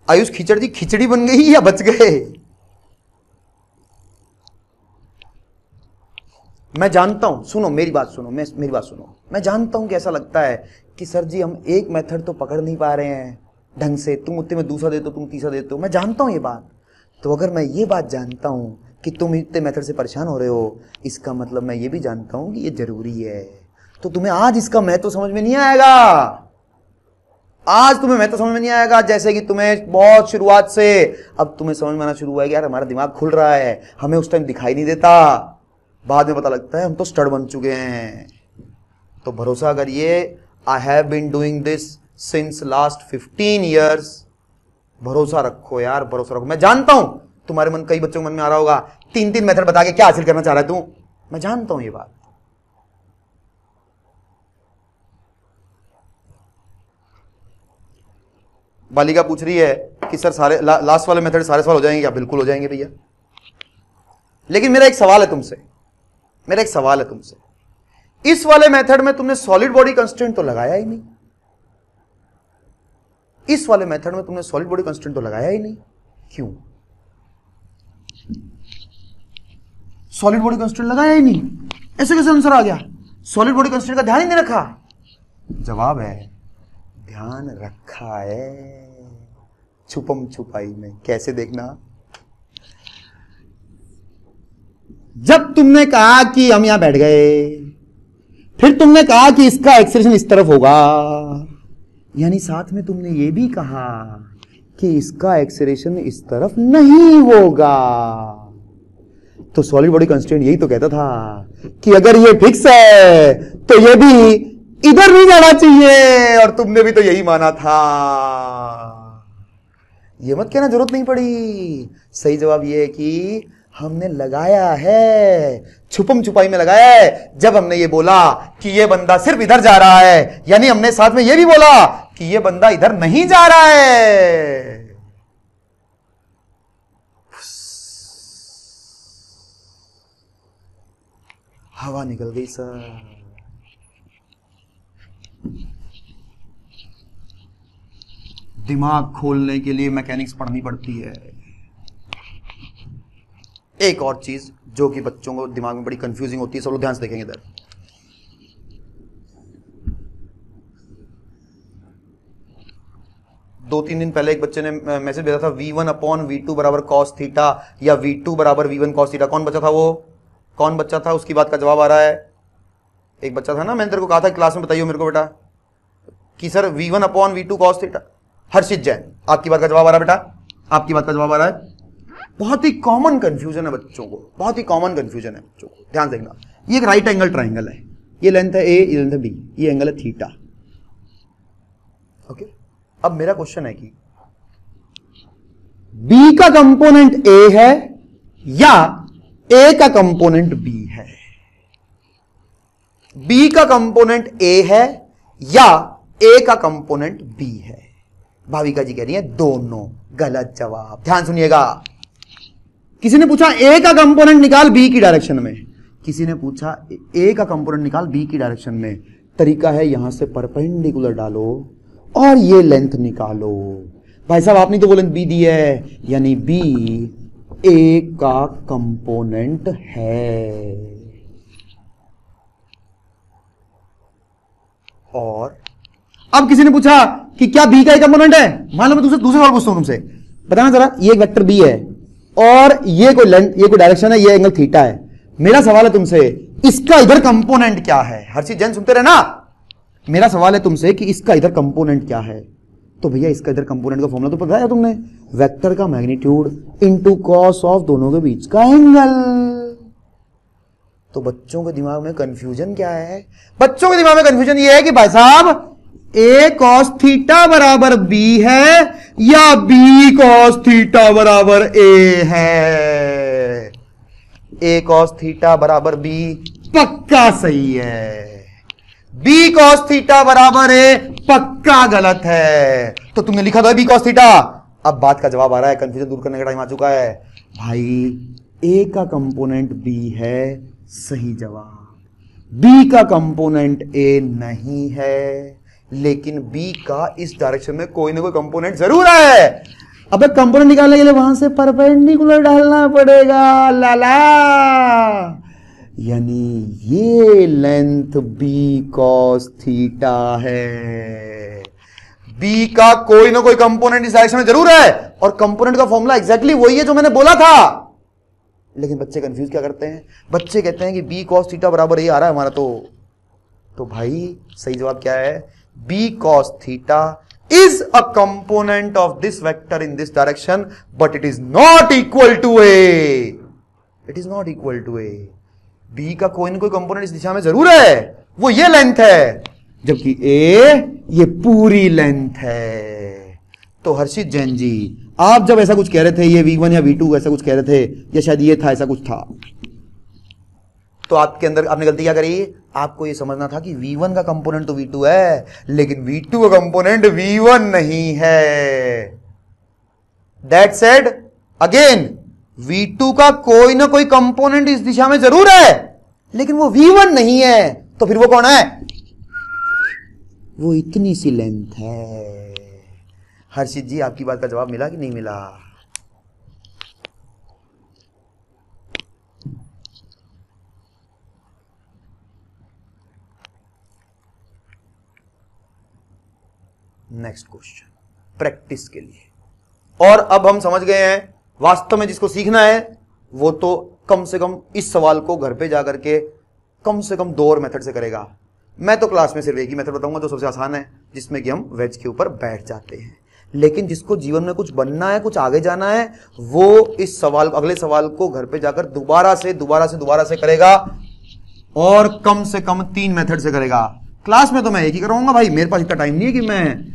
आयुष खिचड़ी थी, खिचड़ी बन गई या बच गए? मैं जानता हूं, सुनो मेरी बात सुनो, मेरी बात सुनो, मैं जानता हूं कि ऐसा लगता है कि सर जी हम एक मेथड तो पकड़ नहीं पा रहे हैं ढंग से, तुम उतने में दूसरा देते हो, तुम तीसरा देते हो, मैं जानता हूं ये बात। तो अगर मैं ये बात जानता हूं कि तुम इतने मेथड से परेशान हो रहे हो, इसका मतलब मैं ये भी जानता हूं कि ये जरूरी है। तो तुम्हें आज इसका महत्व समझ में नहीं आएगा, आज तुम्हें महत्व समझ में नहीं आएगा। जैसे कि तुम्हें बहुत शुरुआत से अब तुम्हें समझ में आना शुरू हुआ है कि यार हमारा दिमाग खुल रहा है, हमें उस टाइम दिखाई नहीं देता, बाद में पता लगता है हम तो स्टड बन चुके हैं। तो भरोसा करिए, I have been doing this since last 15 years। भरोसा रखो यार, भरोसा रखो। मैं जानता हूं तुम्हारे मन, कई बच्चों के मन में आ रहा होगा 3 मेथड बता के क्या हासिल करना चाह रहा है तू, मैं जानता हूं ये बात। बालिका पूछ रही है कि सर सारे लास्ट वाले मेथड सारे सवाल हो जाएंगे क्या? बिल्कुल हो जाएंगे भैया, लेकिन मेरा एक सवाल है तुमसे, इस वाले मेथड में तुमने सॉलिड बॉडी कंस्ट्रेंट तो लगाया ही नहीं, इस वाले मेथड में तुमने सॉलिड बॉडी कंस्ट्रेंट तो लगाया ही नहीं, क्यों? सॉलिड बॉडी कंस्ट्रेंट लगाया ही नहीं, ऐसे कैसे आंसर आ गया? सॉलिड बॉडी कंस्ट्रेंट का ध्यान ही नहीं रखा। जवाब है ध्यान रखा है, छुपम छुपाई में। कैसे? देखना, जब तुमने कहा कि हम यहां बैठ गए, फिर तुमने कहा कि इसका एक्सेलरेशन इस तरफ होगा, यानी साथ में तुमने ये भी कहा कि इसका एक्सेलरेशन इस तरफ नहीं होगा। तो सॉलिड बॉडी कंस्ट्रेंट यही तो कहता था कि अगर ये फिक्स है तो ये भी इधर नहीं जाना चाहिए, और तुमने भी तो यही माना था। ये मत कहना जरूरत नहीं पड़ी। सही जवाब ये है कि हमने लगाया है, छुपम छुपाई में लगाया है। जब हमने ये बोला कि ये बंदा सिर्फ इधर जा रहा है, यानी हमने साथ में ये भी बोला कि ये बंदा इधर नहीं जा रहा है। हवा निकल गई सर। दिमाग खोलने के लिए मैकेनिक्स पढ़नी पड़ती है। एक और चीज जो कि बच्चों को दिमाग में बड़ी कंफ्यूजिंग होती है, सब लोग ध्यान से देखेंगे इधर। दो तीन दिन पहले एक बच्चे ने मैसेज भेजा था V1/V2 बराबर cos थीटा या V2 बराबर V1 cos थीटा। कौन बच्चा था वो? कौन बच्चा था? उसकी बात का जवाब आ रहा है। एक बच्चा था ना, मैंने तेरे को कहा था क्लास में बताइए मेरे को बेटा कि सर V1/V2 cos थीटा। हर्षित जैन, आपकी बात का जवाब आ रहा है बेटा, आपकी बात का जवाब आ रहा है। बहुत ही कॉमन कंफ्यूजन है बच्चों को, बहुत ही कॉमन कंफ्यूजन है बच्चों को। ध्यान देखना, ये एक राइट एंगल ट्राइंगल है, ये लेंथ है A, ये लेंथ है B, ये एंगल है थीटा। ओके, अब मेरा क्वेश्चन है कि B का कंपोनेंट A है या A का कंपोनेंट B है? B का कंपोनेंट A है या A का कंपोनेंट B है? भाविका जी कह रही है दोनों। गलत जवाब। ध्यान सुनिएगा, किसी ने पूछा A का कंपोनेंट निकाल B की डायरेक्शन में, किसी ने पूछा A का कंपोनेंट निकाल B की डायरेक्शन में। तरीका है यहां से परपेंडिकुलर डालो और ये लेंथ निकालो। भाई साहब आपने तो वो लेंथ B दी है, यानी B A का कंपोनेंट है। और अब किसी ने पूछा कि क्या B का एक कंपोनेंट है? मान लो मैं दूसरे सवाल पूछता हूं तुमसे, बताना जरा। ये एक वेक्टर B है और ये कोई लेंथ, ये कोई डायरेक्शन है, ये एंगल थीटा है। मेरा सवाल है तुमसे, इसका इधर कंपोनेंट क्या है? हर चीज जन सुनते रहे ना। मेरा सवाल है तुमसे कि इसका इधर कंपोनेंट क्या है? तो भैया इसका इधर कंपोनेंट का फॉर्मूला तो पता है तुमने, वेक्टर का मैग्नीट्यूड इनटू कॉस ऑफ दोनों के बीच का एंगल। तो बच्चों के दिमाग में कंफ्यूजन क्या है? बच्चों के दिमाग में कंफ्यूजन ये है कि भाई साहब A cos थीटा बराबर B है या B cos थीटा बराबर A है। ए कॉस थीटा बराबर बी, पक्का सही है। बी कॉस थीटा बराबर ए, पक्का गलत है। तो तुमने लिखा था बी कॉस थीटा। अब बात का जवाब आ रहा है, कंफ्यूजन दूर करने का टाइम आ चुका है भाई। ए का कंपोनेंट बी है, सही जवाब। बी का कंपोनेंट ए नहीं है, लेकिन बी का इस डायरेक्शन में कोई ना कोई कंपोनेंट जरूर है। अबे कंपोनेंट निकालने के लिए वहां से परपेंडिकुलर डालना पड़ेगा, लाला। यानी ये लेंथ बी कॉस थीटा है। बी का कोई ना कोई कंपोनेंट इस डायरेक्शन में जरूर है, और कंपोनेंट का फॉर्मूला एग्जैक्टली वही है जो मैंने बोला था। लेकिन बच्चे कंफ्यूज क्या करते हैं, बच्चे कहते हैं कि बी कॉस थीटा बराबर ये आ रहा है हमारा। तो भाई सही जवाब क्या है? B cos theta is a component of this vector in this direction, but it is not equal to A. It is not equal to A. B का कोई ना कोई कंपोनेंट इस दिशा में जरूर है, वो ये लेंथ है, जबकि A ये पूरी लेंथ है। तो हर्षित जैन जी, आप जब ऐसा कुछ कह रहे थे, ये V1 या V2 ऐसा कुछ कह रहे थे, या शायद ये था, ऐसा कुछ था, तो आपके अंदर आपने गलती क्या करी? आपको ये समझना था कि V1 का कंपोनेंट तो V2 है, लेकिन V2 का कंपोनेंट V1 नहीं है। दैट सेड अगेन, V2 का कोई ना कोई कंपोनेंट इस दिशा में जरूर है, लेकिन वो V1 नहीं है। तो फिर वो कौन है? वो इतनी सी लेंथ है। हर्षित जी, आपकी बात का जवाब मिला कि नहीं मिला? नेक्स्ट क्वेश्चन प्रैक्टिस के लिए। और अब हम समझ गए हैं, वास्तव में जिसको सीखना है वो तो कम से कम इस सवाल को घर पे जाकर के कम से कम 2 और मेथड से करेगा। मैं तो क्लास में सिर्फ एक ही मेथड बताऊंगा जो सबसे आसान है, जिसमें कि हम वेज के ऊपर बैठ जाते हैं। लेकिन जिसको जीवन में कुछ बनना है, कुछ आगे जाना है, वो इस सवाल, अगले सवाल को घर पे जाकर दोबारा से करेगा, और कम से कम 3 मेथड से करेगा। क्लास में तो मैं एक ही कराऊंगा भाई, मेरे पास इतना टाइम नहीं है कि मैं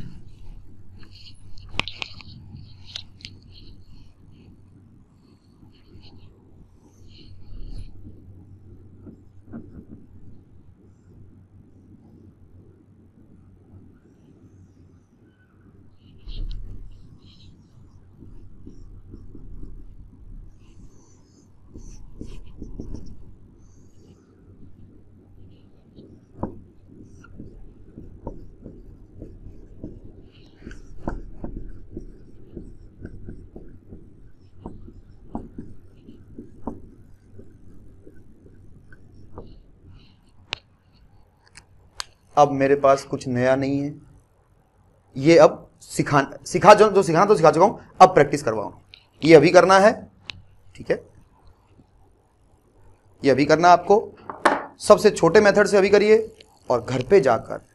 अब मेरे पास कुछ नया नहीं है। ये अब सिखा सिखा जो सिखाना तो सिखा चुका हूं, अब प्रैक्टिस करवाओ। ये अभी करना है, ठीक है? ये अभी करना आपको, सबसे छोटे मेथड से अभी करिए, और घर पे जाकर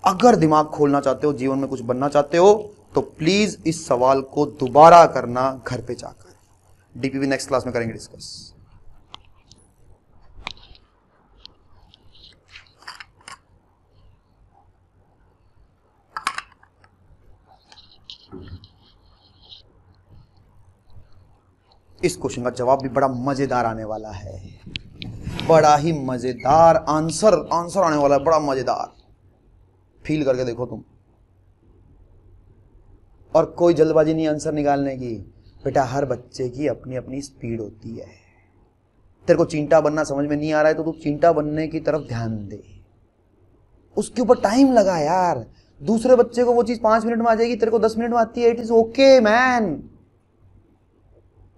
अगर दिमाग खोलना चाहते हो, जीवन में कुछ बनना चाहते हो, तो प्लीज इस सवाल को दोबारा करना घर पे जाकर। डीपीवी नेक्स्ट क्लास में करेंगे डिस्कस। इस क्वेश्चन का जवाब भी बड़ा मजेदार आने वाला है, बड़ा ही मजेदार आंसर आने वाला है, बड़ा मजेदार। फील करके देखो तुम। और कोई जल्दबाजी नहीं आंसर निकालने की बेटा, हर बच्चे की अपनी अपनी स्पीड होती है। तेरे को चींटा बनना समझ में नहीं आ रहा है तो तू चींटा बनने की तरफ ध्यान दे, उसके ऊपर टाइम लगा यार। दूसरे बच्चे को वो चीज 5 मिनट में आ जाएगी, तेरे को 10 मिनट में आती है। It is okay man.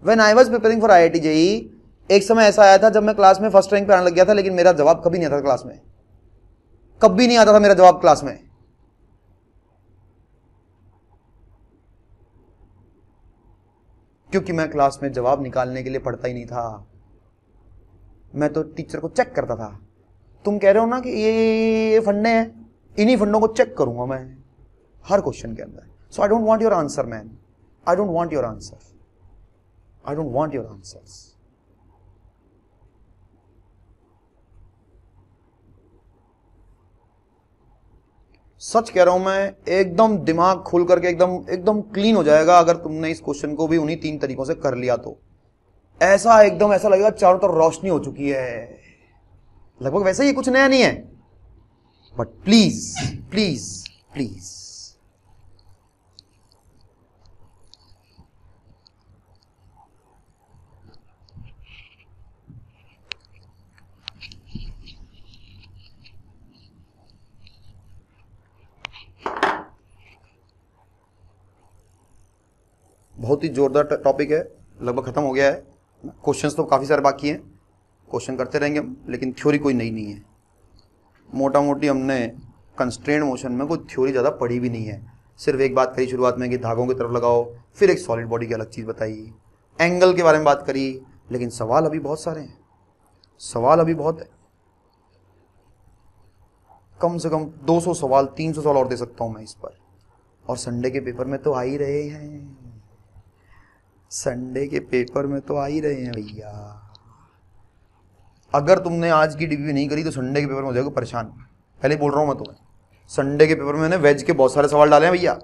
When I was preparing for IIT JEE, एक समय ऐसा आया था जब मैं क्लास में फर्स्ट रैंक पे आने लग गया था, लेकिन मेरा जवाब कभी नहीं आता था क्लास में, कभी नहीं आता था मेरा जवाब क्लास में। क्योंकि मैं क्लास में जवाब निकालने के लिए पढ़ता ही नहीं था, मैं तो टीचर को चेक करता था। तुम कह रहे हो ना कि ये फंडे हैं, इन्हीं फंडों को चेक करूंगा मैं हर क्वेश्चन के अंदर। So I don't want your answer man, I don't want your answer, I don't want your answers. सच कह रहा हूं मैं, एकदम दिमाग खोल करके एकदम क्लीन हो जाएगा अगर तुमने इस क्वेश्चन को भी उन्हीं 3 तरीकों से कर लिया तो। ऐसा एकदम ऐसा लगेगा चारों तरफ रोशनी हो चुकी है, लगभग वैसा ही, कुछ नया नहीं है। बट प्लीज प्लीज प्लीज, बहुत ही जोरदार टॉपिक है, लगभग खत्म हो गया है। क्वेश्चंस तो काफ़ी सारे बाकी हैं, क्वेश्चन करते रहेंगे हम, लेकिन थ्योरी कोई नई नहीं है। मोटा मोटी हमने कंस्ट्रेंट मोशन में कोई थ्योरी ज़्यादा पढ़ी भी नहीं है, सिर्फ एक बात करी शुरुआत में कि धागों की तरफ लगाओ, फिर एक सॉलिड बॉडी की अलग चीज़ बताई, एंगल के बारे में बात करी, लेकिन सवाल अभी बहुत सारे हैं, सवाल अभी बहुत है। कम से कम 200 सवाल 300 सवाल और दे सकता हूँ मैं इस पर, और संडे के पेपर में तो आ ही रहे हैं, संडे के पेपर में तो आ ही रहे हैं भैया। अगर तुमने आज की डिग्री नहीं करी तो संडे के पेपर में हो जाएगा परेशान, पहले बोल रहा हूं मैं तुम्हें। संडे के पेपर में मैंने वेज के बहुत सारे सवाल डाले हैं भैया।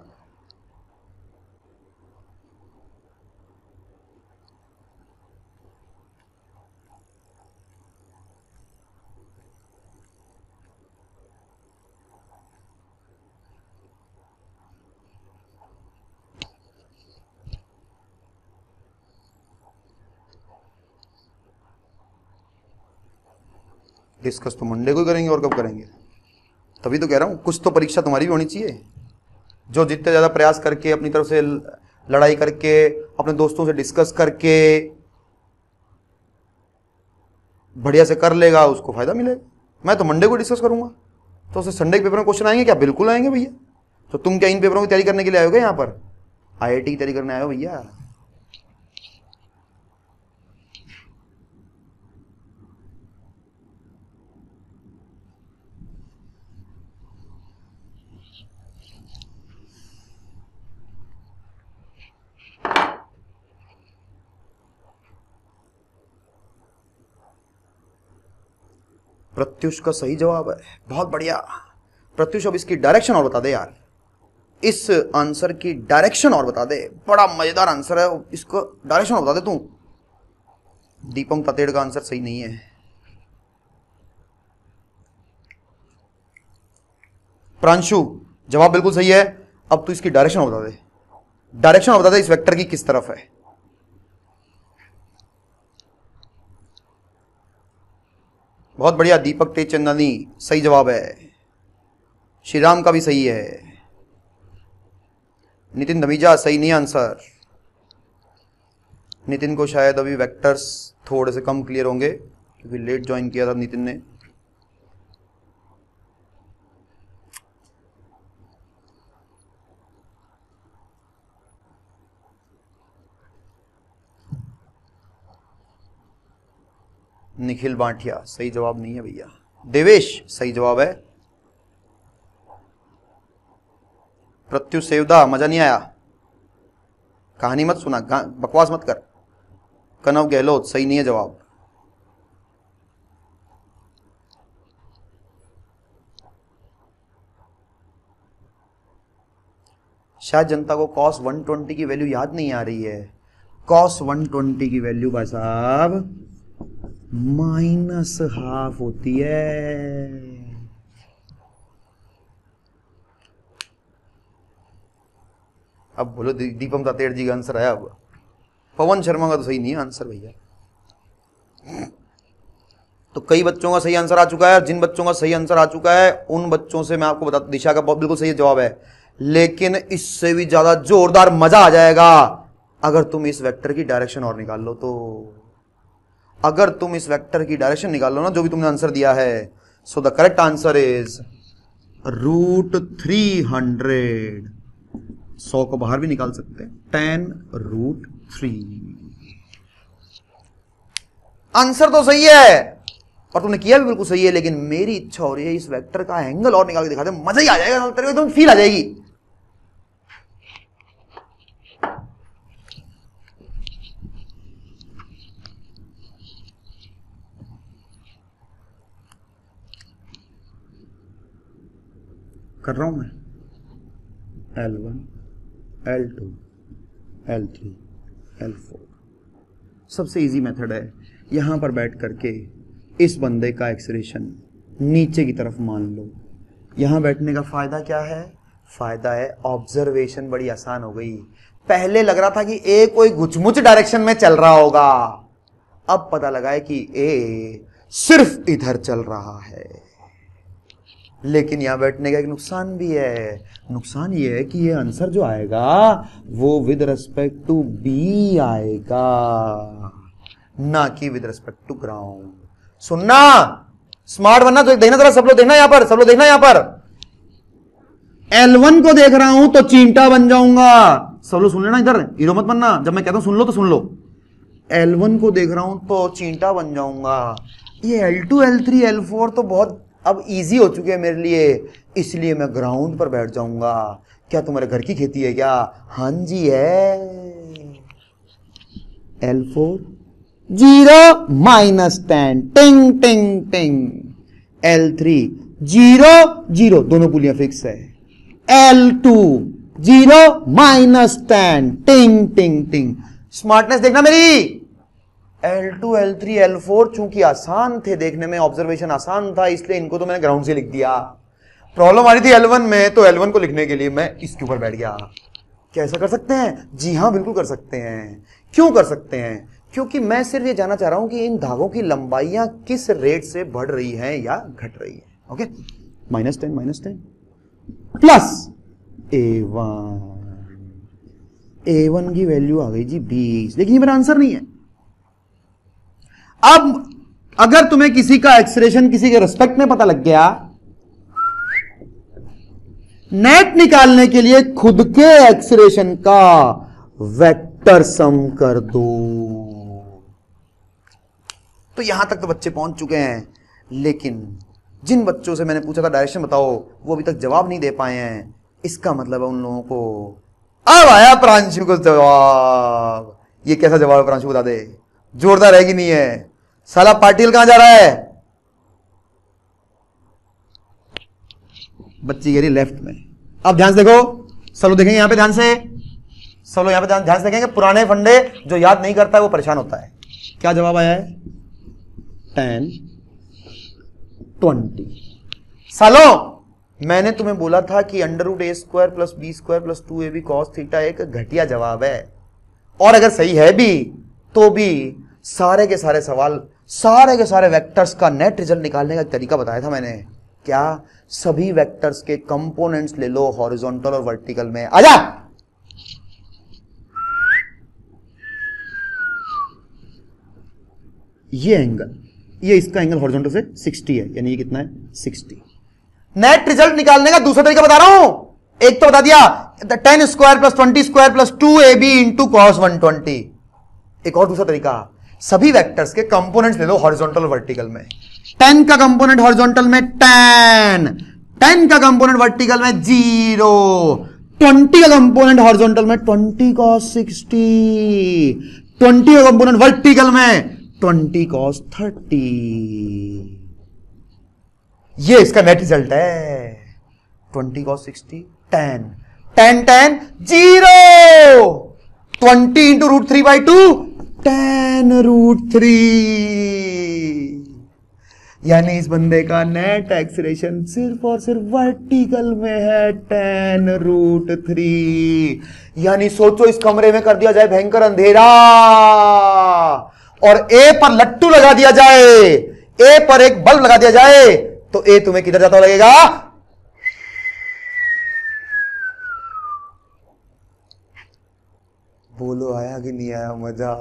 डिस्कस तो मंडे को ही करेंगे, और कब करेंगे? तभी तो कह रहा हूं कुछ तो परीक्षा तुम्हारी भी होनी चाहिए, जो जितने ज़्यादा प्रयास करके, अपनी तरफ से लड़ाई करके, अपने दोस्तों से डिस्कस करके बढ़िया से कर लेगा, उसको फायदा मिलेगा। मैं तो मंडे को डिस्कस करूंगा, तो उससे संडे के पेपर में क्वेश्चन आएंगे क्या? बिल्कुल आएंगे भैया। तो तुम क्या इन पेपरों की तैयारी करने के लिए आए हो क्या यहाँ पर? IIT की तैयारी करने आए हो भैया? प्रत्युष का सही जवाब है, बहुत बढ़िया। प्रत्युष अब इसकी डायरेक्शन और बता दे यार, इस आंसर की डायरेक्शन और बता दे, बड़ा मजेदार आंसर है, इसको डायरेक्शन और बता दे तू। दीपम ततेड़ का आंसर सही नहीं है। प्रांशु जवाब बिल्कुल सही है, अब तू इसकी डायरेक्शन और बता दे, डायरेक्शन और बता दे इस वेक्टर की किस तरफ है। बहुत बढ़िया दीपक तेजचंदानी, सही जवाब है। श्रीराम का भी सही है। नितिन धमीजा सही नहीं आंसर। नितिन को शायद अभी वेक्टर्स थोड़े से कम क्लियर होंगे, क्योंकि लेट ज्वाइन किया था नितिन ने। निखिल बांटिया सही जवाब नहीं है भैया। देवेश सही जवाब है। प्रत्युष सेवदा मजा नहीं आया, कहानी मत सुना, बकवास मत कर। कनव गहलोत सही नहीं है जवाब। शायद जनता को cos 120 की वैल्यू याद नहीं आ रही है। cos 120 की वैल्यू भाई साहब -½ होती है। अब बोलो दीपम तातेड़ जी का आंसर आया। अब पवन शर्मा का तो सही नहीं है आंसर भैया। तो कई बच्चों का सही आंसर आ चुका है, और जिन बच्चों का सही आंसर आ चुका है उन बच्चों से मैं आपको बता, दिशा का बिल्कुल सही जवाब है, लेकिन इससे भी ज्यादा जोरदार मजा आ जाएगा अगर तुम इस वेक्टर की डायरेक्शन और निकाल लो। तो अगर तुम इस वेक्टर की डायरेक्शन निकाल लो ना, जो भी तुमने आंसर दिया है, so the correct answer is √300। 100 को बाहर भी निकाल सकते हैं, 10√3। आंसर तो सही है और तुमने किया भी बिल्कुल सही है, लेकिन मेरी इच्छा हो रही है इस वेक्टर का एंगल और निकाल के दिखा दे, मजा ही आ जाएगा, तेरे को एकदम फील आ जाएगी। कर रहा हूं मैं। L1 L2 L3 L4 सबसे इजी मेथड है, यहां पर बैठ करके इस बंदे का एक्सलेरेशन नीचे की तरफ मान लो। यहां बैठने का फायदा क्या है? फायदा है ऑब्जर्वेशन बड़ी आसान हो गई। पहले लग रहा था कि ए कोई गुचमुच डायरेक्शन में चल रहा होगा, अब पता लगा है कि ए सिर्फ इधर चल रहा है। लेकिन यहां बैठने का एक नुकसान भी है। नुकसान ये है कि ये आंसर जो आएगा वो विद रिस्पेक्ट टू बी आएगा, ना कि विद रिस्पेक्ट टू ग्राउंड। सुनना, स्मार्ट बनना, तो देखना जरा, सब लोग देखना यहां पर, सब लोग देखना यहां पर। L1 को देख रहा हूं तो चींटा बन जाऊंगा। सब लोग सुन लेना, इधर हीरो मत बनना, जब मैं कहता हूं सुन लो तो सुन लो। L1 को देख रहा हूं तो चींटा बन जाऊंगा। ये L2, L3, L4 तो बहुत अब इजी हो चुके हैं मेरे लिए, इसलिए मैं ग्राउंड पर बैठ जाऊंगा। क्या तुम्हारे घर की खेती है क्या? हां जी है। L4 0 -10 टिंग टिंग टिंग। L3 0 0 दोनों पुलियां फिक्स है। L2 0 -10 टिंग टिंग टिंग। स्मार्टनेस देखना मेरी। L2, L3, L4 चूंकि आसान थे देखने में, ऑब्जर्वेशन आसान था, इसलिए इनको तो मैंने ग्राउंड से लिख दिया। प्रॉब्लम आ रही थी L1 में, तो L1 को लिखने के लिए मैं इसके ऊपर बैठ गया। क्या ऐसा कर सकते हैं? जी हां, बिल्कुल कर सकते हैं। क्यों कर सकते हैं? क्योंकि मैं सिर्फ ये जानना चाह रहा हूं कि इन धागों की लंबाइयां किस रेट से बढ़ रही हैं या घट रही है। ओके, -10 प्लस A1 की वैल्यू आ गई जी 20, लेकिन ये मेरा आंसर नहीं है। अब अगर तुम्हें किसी का एक्सलेरेशन किसी के रिस्पेक्ट में पता लग गया, नेट निकालने के लिए खुद के एक्सलेरेशन का वेक्टर सम कर दो। तो यहां तक तो बच्चे पहुंच चुके हैं, लेकिन जिन बच्चों से मैंने पूछा था डायरेक्शन बताओ, वो अभी तक जवाब नहीं दे पाए हैं। इसका मतलब है उन लोगों को अब आया प्रांशु को जवाब। ये कैसा जवाब है प्रांशु, बता दे। जोरदार है कि नहीं है? साला पाटिल कहां जा रहा है? बच्ची कह रही लेफ्ट में। अब ध्यान से देखो, सब लोग देखेंगे यहां पे, ध्यान से सब लोग यहां पे ध्यान से देखेंगे। पुराने फंडे जो याद नहीं करता है वो परेशान होता है। क्या जवाब आया है? 10 20। सालों, मैंने तुम्हें बोला था कि √a² + b² + 2ab cos theta एक घटिया जवाब है, और अगर सही है भी तो भी सारे के सारे सवाल, सारे के सारे वेक्टर्स का नेट रिजल्ट निकालने का तरीका बताया था मैंने। क्या? सभी वेक्टर्स के कंपोनेंट्स ले लो हॉरिजॉन्टल और वर्टिकल में। आजा, ये एंगल, ये इसका एंगल हॉरिजॉन्टल से 60 है, यानी ये कितना है? 60। नेट रिजल्ट निकालने का दूसरा तरीका बता रहा हूं। एक तो बता दिया 10² + 20² + 2ab × cos 120। एक और दूसरा तरीका, सभी वेक्टर्स के कंपोनेंट्स ले लो हॉरिजॉन्टल और वर्टिकल में। 10 का कंपोनेंट हॉरिजॉन्टल में 10, 10 का कंपोनेंट वर्टिकल में 0, 20 का कंपोनेंट हॉरिजॉन्टल में 20 cos 60, 20 का कंपोनेंट वर्टिकल में 20 cos 30। ये इसका नेट रिजल्ट है। 20 cos 60, 10 10 10 0, 20 × √3/2 10√3। यानी इस बंदे का नेट एक्सीलरेशन सिर्फ और सिर्फ वर्टिकल में है 10√3। यानी सोचो इस कमरे में कर दिया जाए भयंकर अंधेरा और ए पर लट्टू लगा दिया जाए, ए पर एक बल्ब लगा दिया जाए, तो ए तुम्हें किधर जाता लगेगा? बोलो आया कि नहीं आया मजा?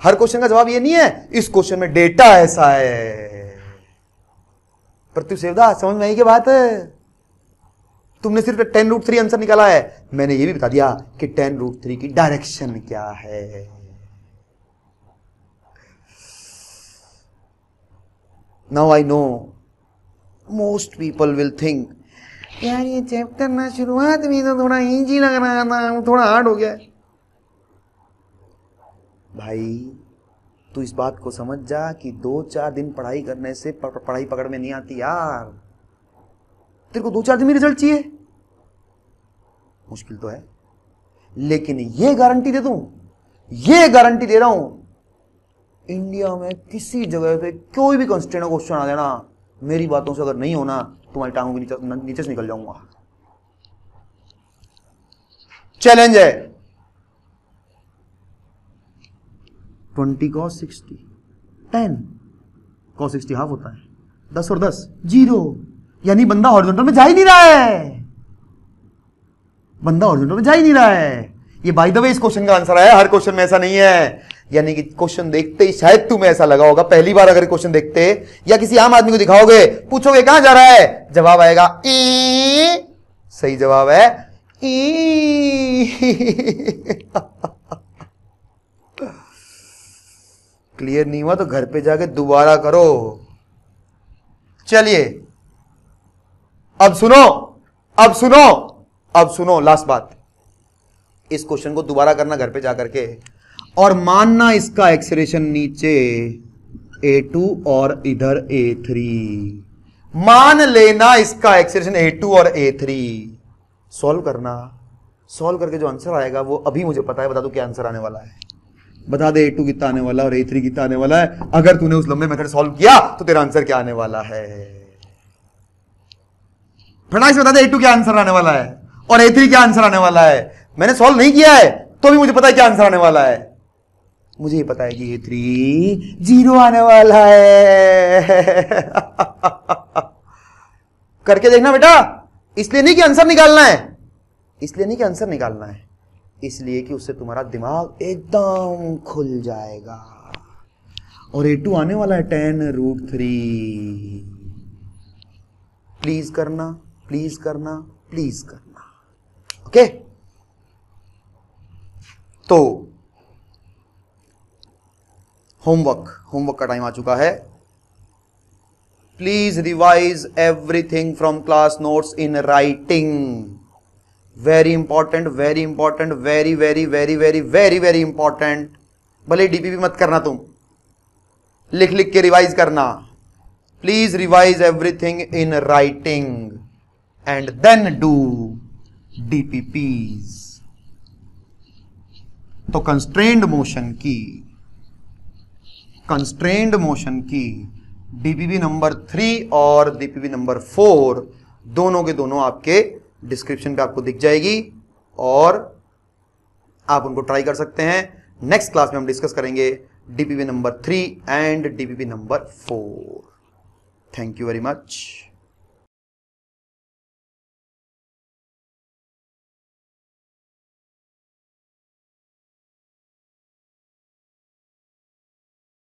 हर क्वेश्चन का जवाब ये नहीं है, इस क्वेश्चन में डेटा ऐसा है। प्रत्युष सेवदा, समझ में आई क्या बात है? तुमने सिर्फ 10√3 आंसर निकाला है, मैंने ये भी बता दिया कि 10√3 की डायरेक्शन क्या है। Now I know most people will think यार ये चैप्टर ना शुरुआत में तो थोड़ा इजी लग रहा था, थोड़ा हार्ड हो गया। भाई तू इस बात को समझ जा कि 2-4 दिन पढ़ाई करने से पढ़ाई पकड़ में नहीं आती यार। तेरे को 2-4 दिन में रिजल्ट चाहिए, मुश्किल तो है, लेकिन ये गारंटी दे दूं, ये गारंटी दे रहा हूं इंडिया में किसी जगह पे कोई भी कंस्ट्रेंट क्वेश्चन आ जाना, मेरी बातों से अगर नहीं होना तुम्हारी टांगों के नीचे से निकल जाऊंगा। चैलेंज है। 20 cos 60, 10 cos 60 हाफ होता है, 10 और 10 0, यानी बंदा हॉरिजॉन्टल में जा ही नहीं रहा है, बंदा हॉरिजॉन्टल में जा ही नहीं रहा है। ये बाय द वे इस क्वेश्चन का आंसर है, हर क्वेश्चन में ऐसा नहीं है। यानी कि क्वेश्चन देखते ही शायद तुम्हें ऐसा लगा होगा, पहली बार अगर क्वेश्चन देखते या किसी आम आदमी को दिखाओगे, पूछोगे कहां जा रहा है, जवाब आएगा ई, सही जवाब है ई। क्लियर नहीं हुआ तो घर पे जाके दोबारा करो। चलिए अब सुनो, अब सुनो, अब सुनो, लास्ट बात, इस क्वेश्चन को दोबारा करना घर पे जाकर के, और मानना इसका एक्सेलरेशन नीचे A2 और इधर A3, मान लेना इसका एक्सेलरेशन A2 और A3, सॉल्व करना, सॉल्व करके जो आंसर आएगा वो अभी मुझे पता है, बता दो क्या आंसर आने वाला है, बता दे A2 कितना आने वाला है और A3 कितना आने वाला है। अगर तूने उस लंबे मेथड सॉल्व किया तो तेरा आंसर क्या आने वाला है, फटाक से बता दे A2 क्या आंसर आने वाला है और A3 क्या आंसर आने वाला है। मैंने सॉल्व नहीं किया है तो भी मुझे पता है क्या आंसर आने वाला है, मुझे ये पता है कि A3 0 आने वाला है। करके देखना बेटा, इसलिए नहीं कि आंसर निकालना है, इसलिए नहीं कि आंसर निकालना है, इसलिए कि उससे तुम्हारा दिमाग एकदम खुल जाएगा। और A2 आने वाला है 10√3। प्लीज करना, प्लीज करना, प्लीज करना, ओके। तो होमवर्क का टाइम आ चुका है। Please revise everything from class notes in writing, very important, very important, very very very very very very important. भले डीपीपी मत करना, तुम लिख लिख के रिवाइज करना। Please revise everything in writing and then do DPPs. तो कंस्ट्रेन्ड मोशन की डीपीपी नंबर 3 और डीपीपी नंबर 4 दोनों के दोनों आपके डिस्क्रिप्शन पे आपको दिख जाएगी और आप उनको ट्राई कर सकते हैं। नेक्स्ट क्लास में हम डिस्कस करेंगे DPP number 3 and DPP number 4। Thank you very much.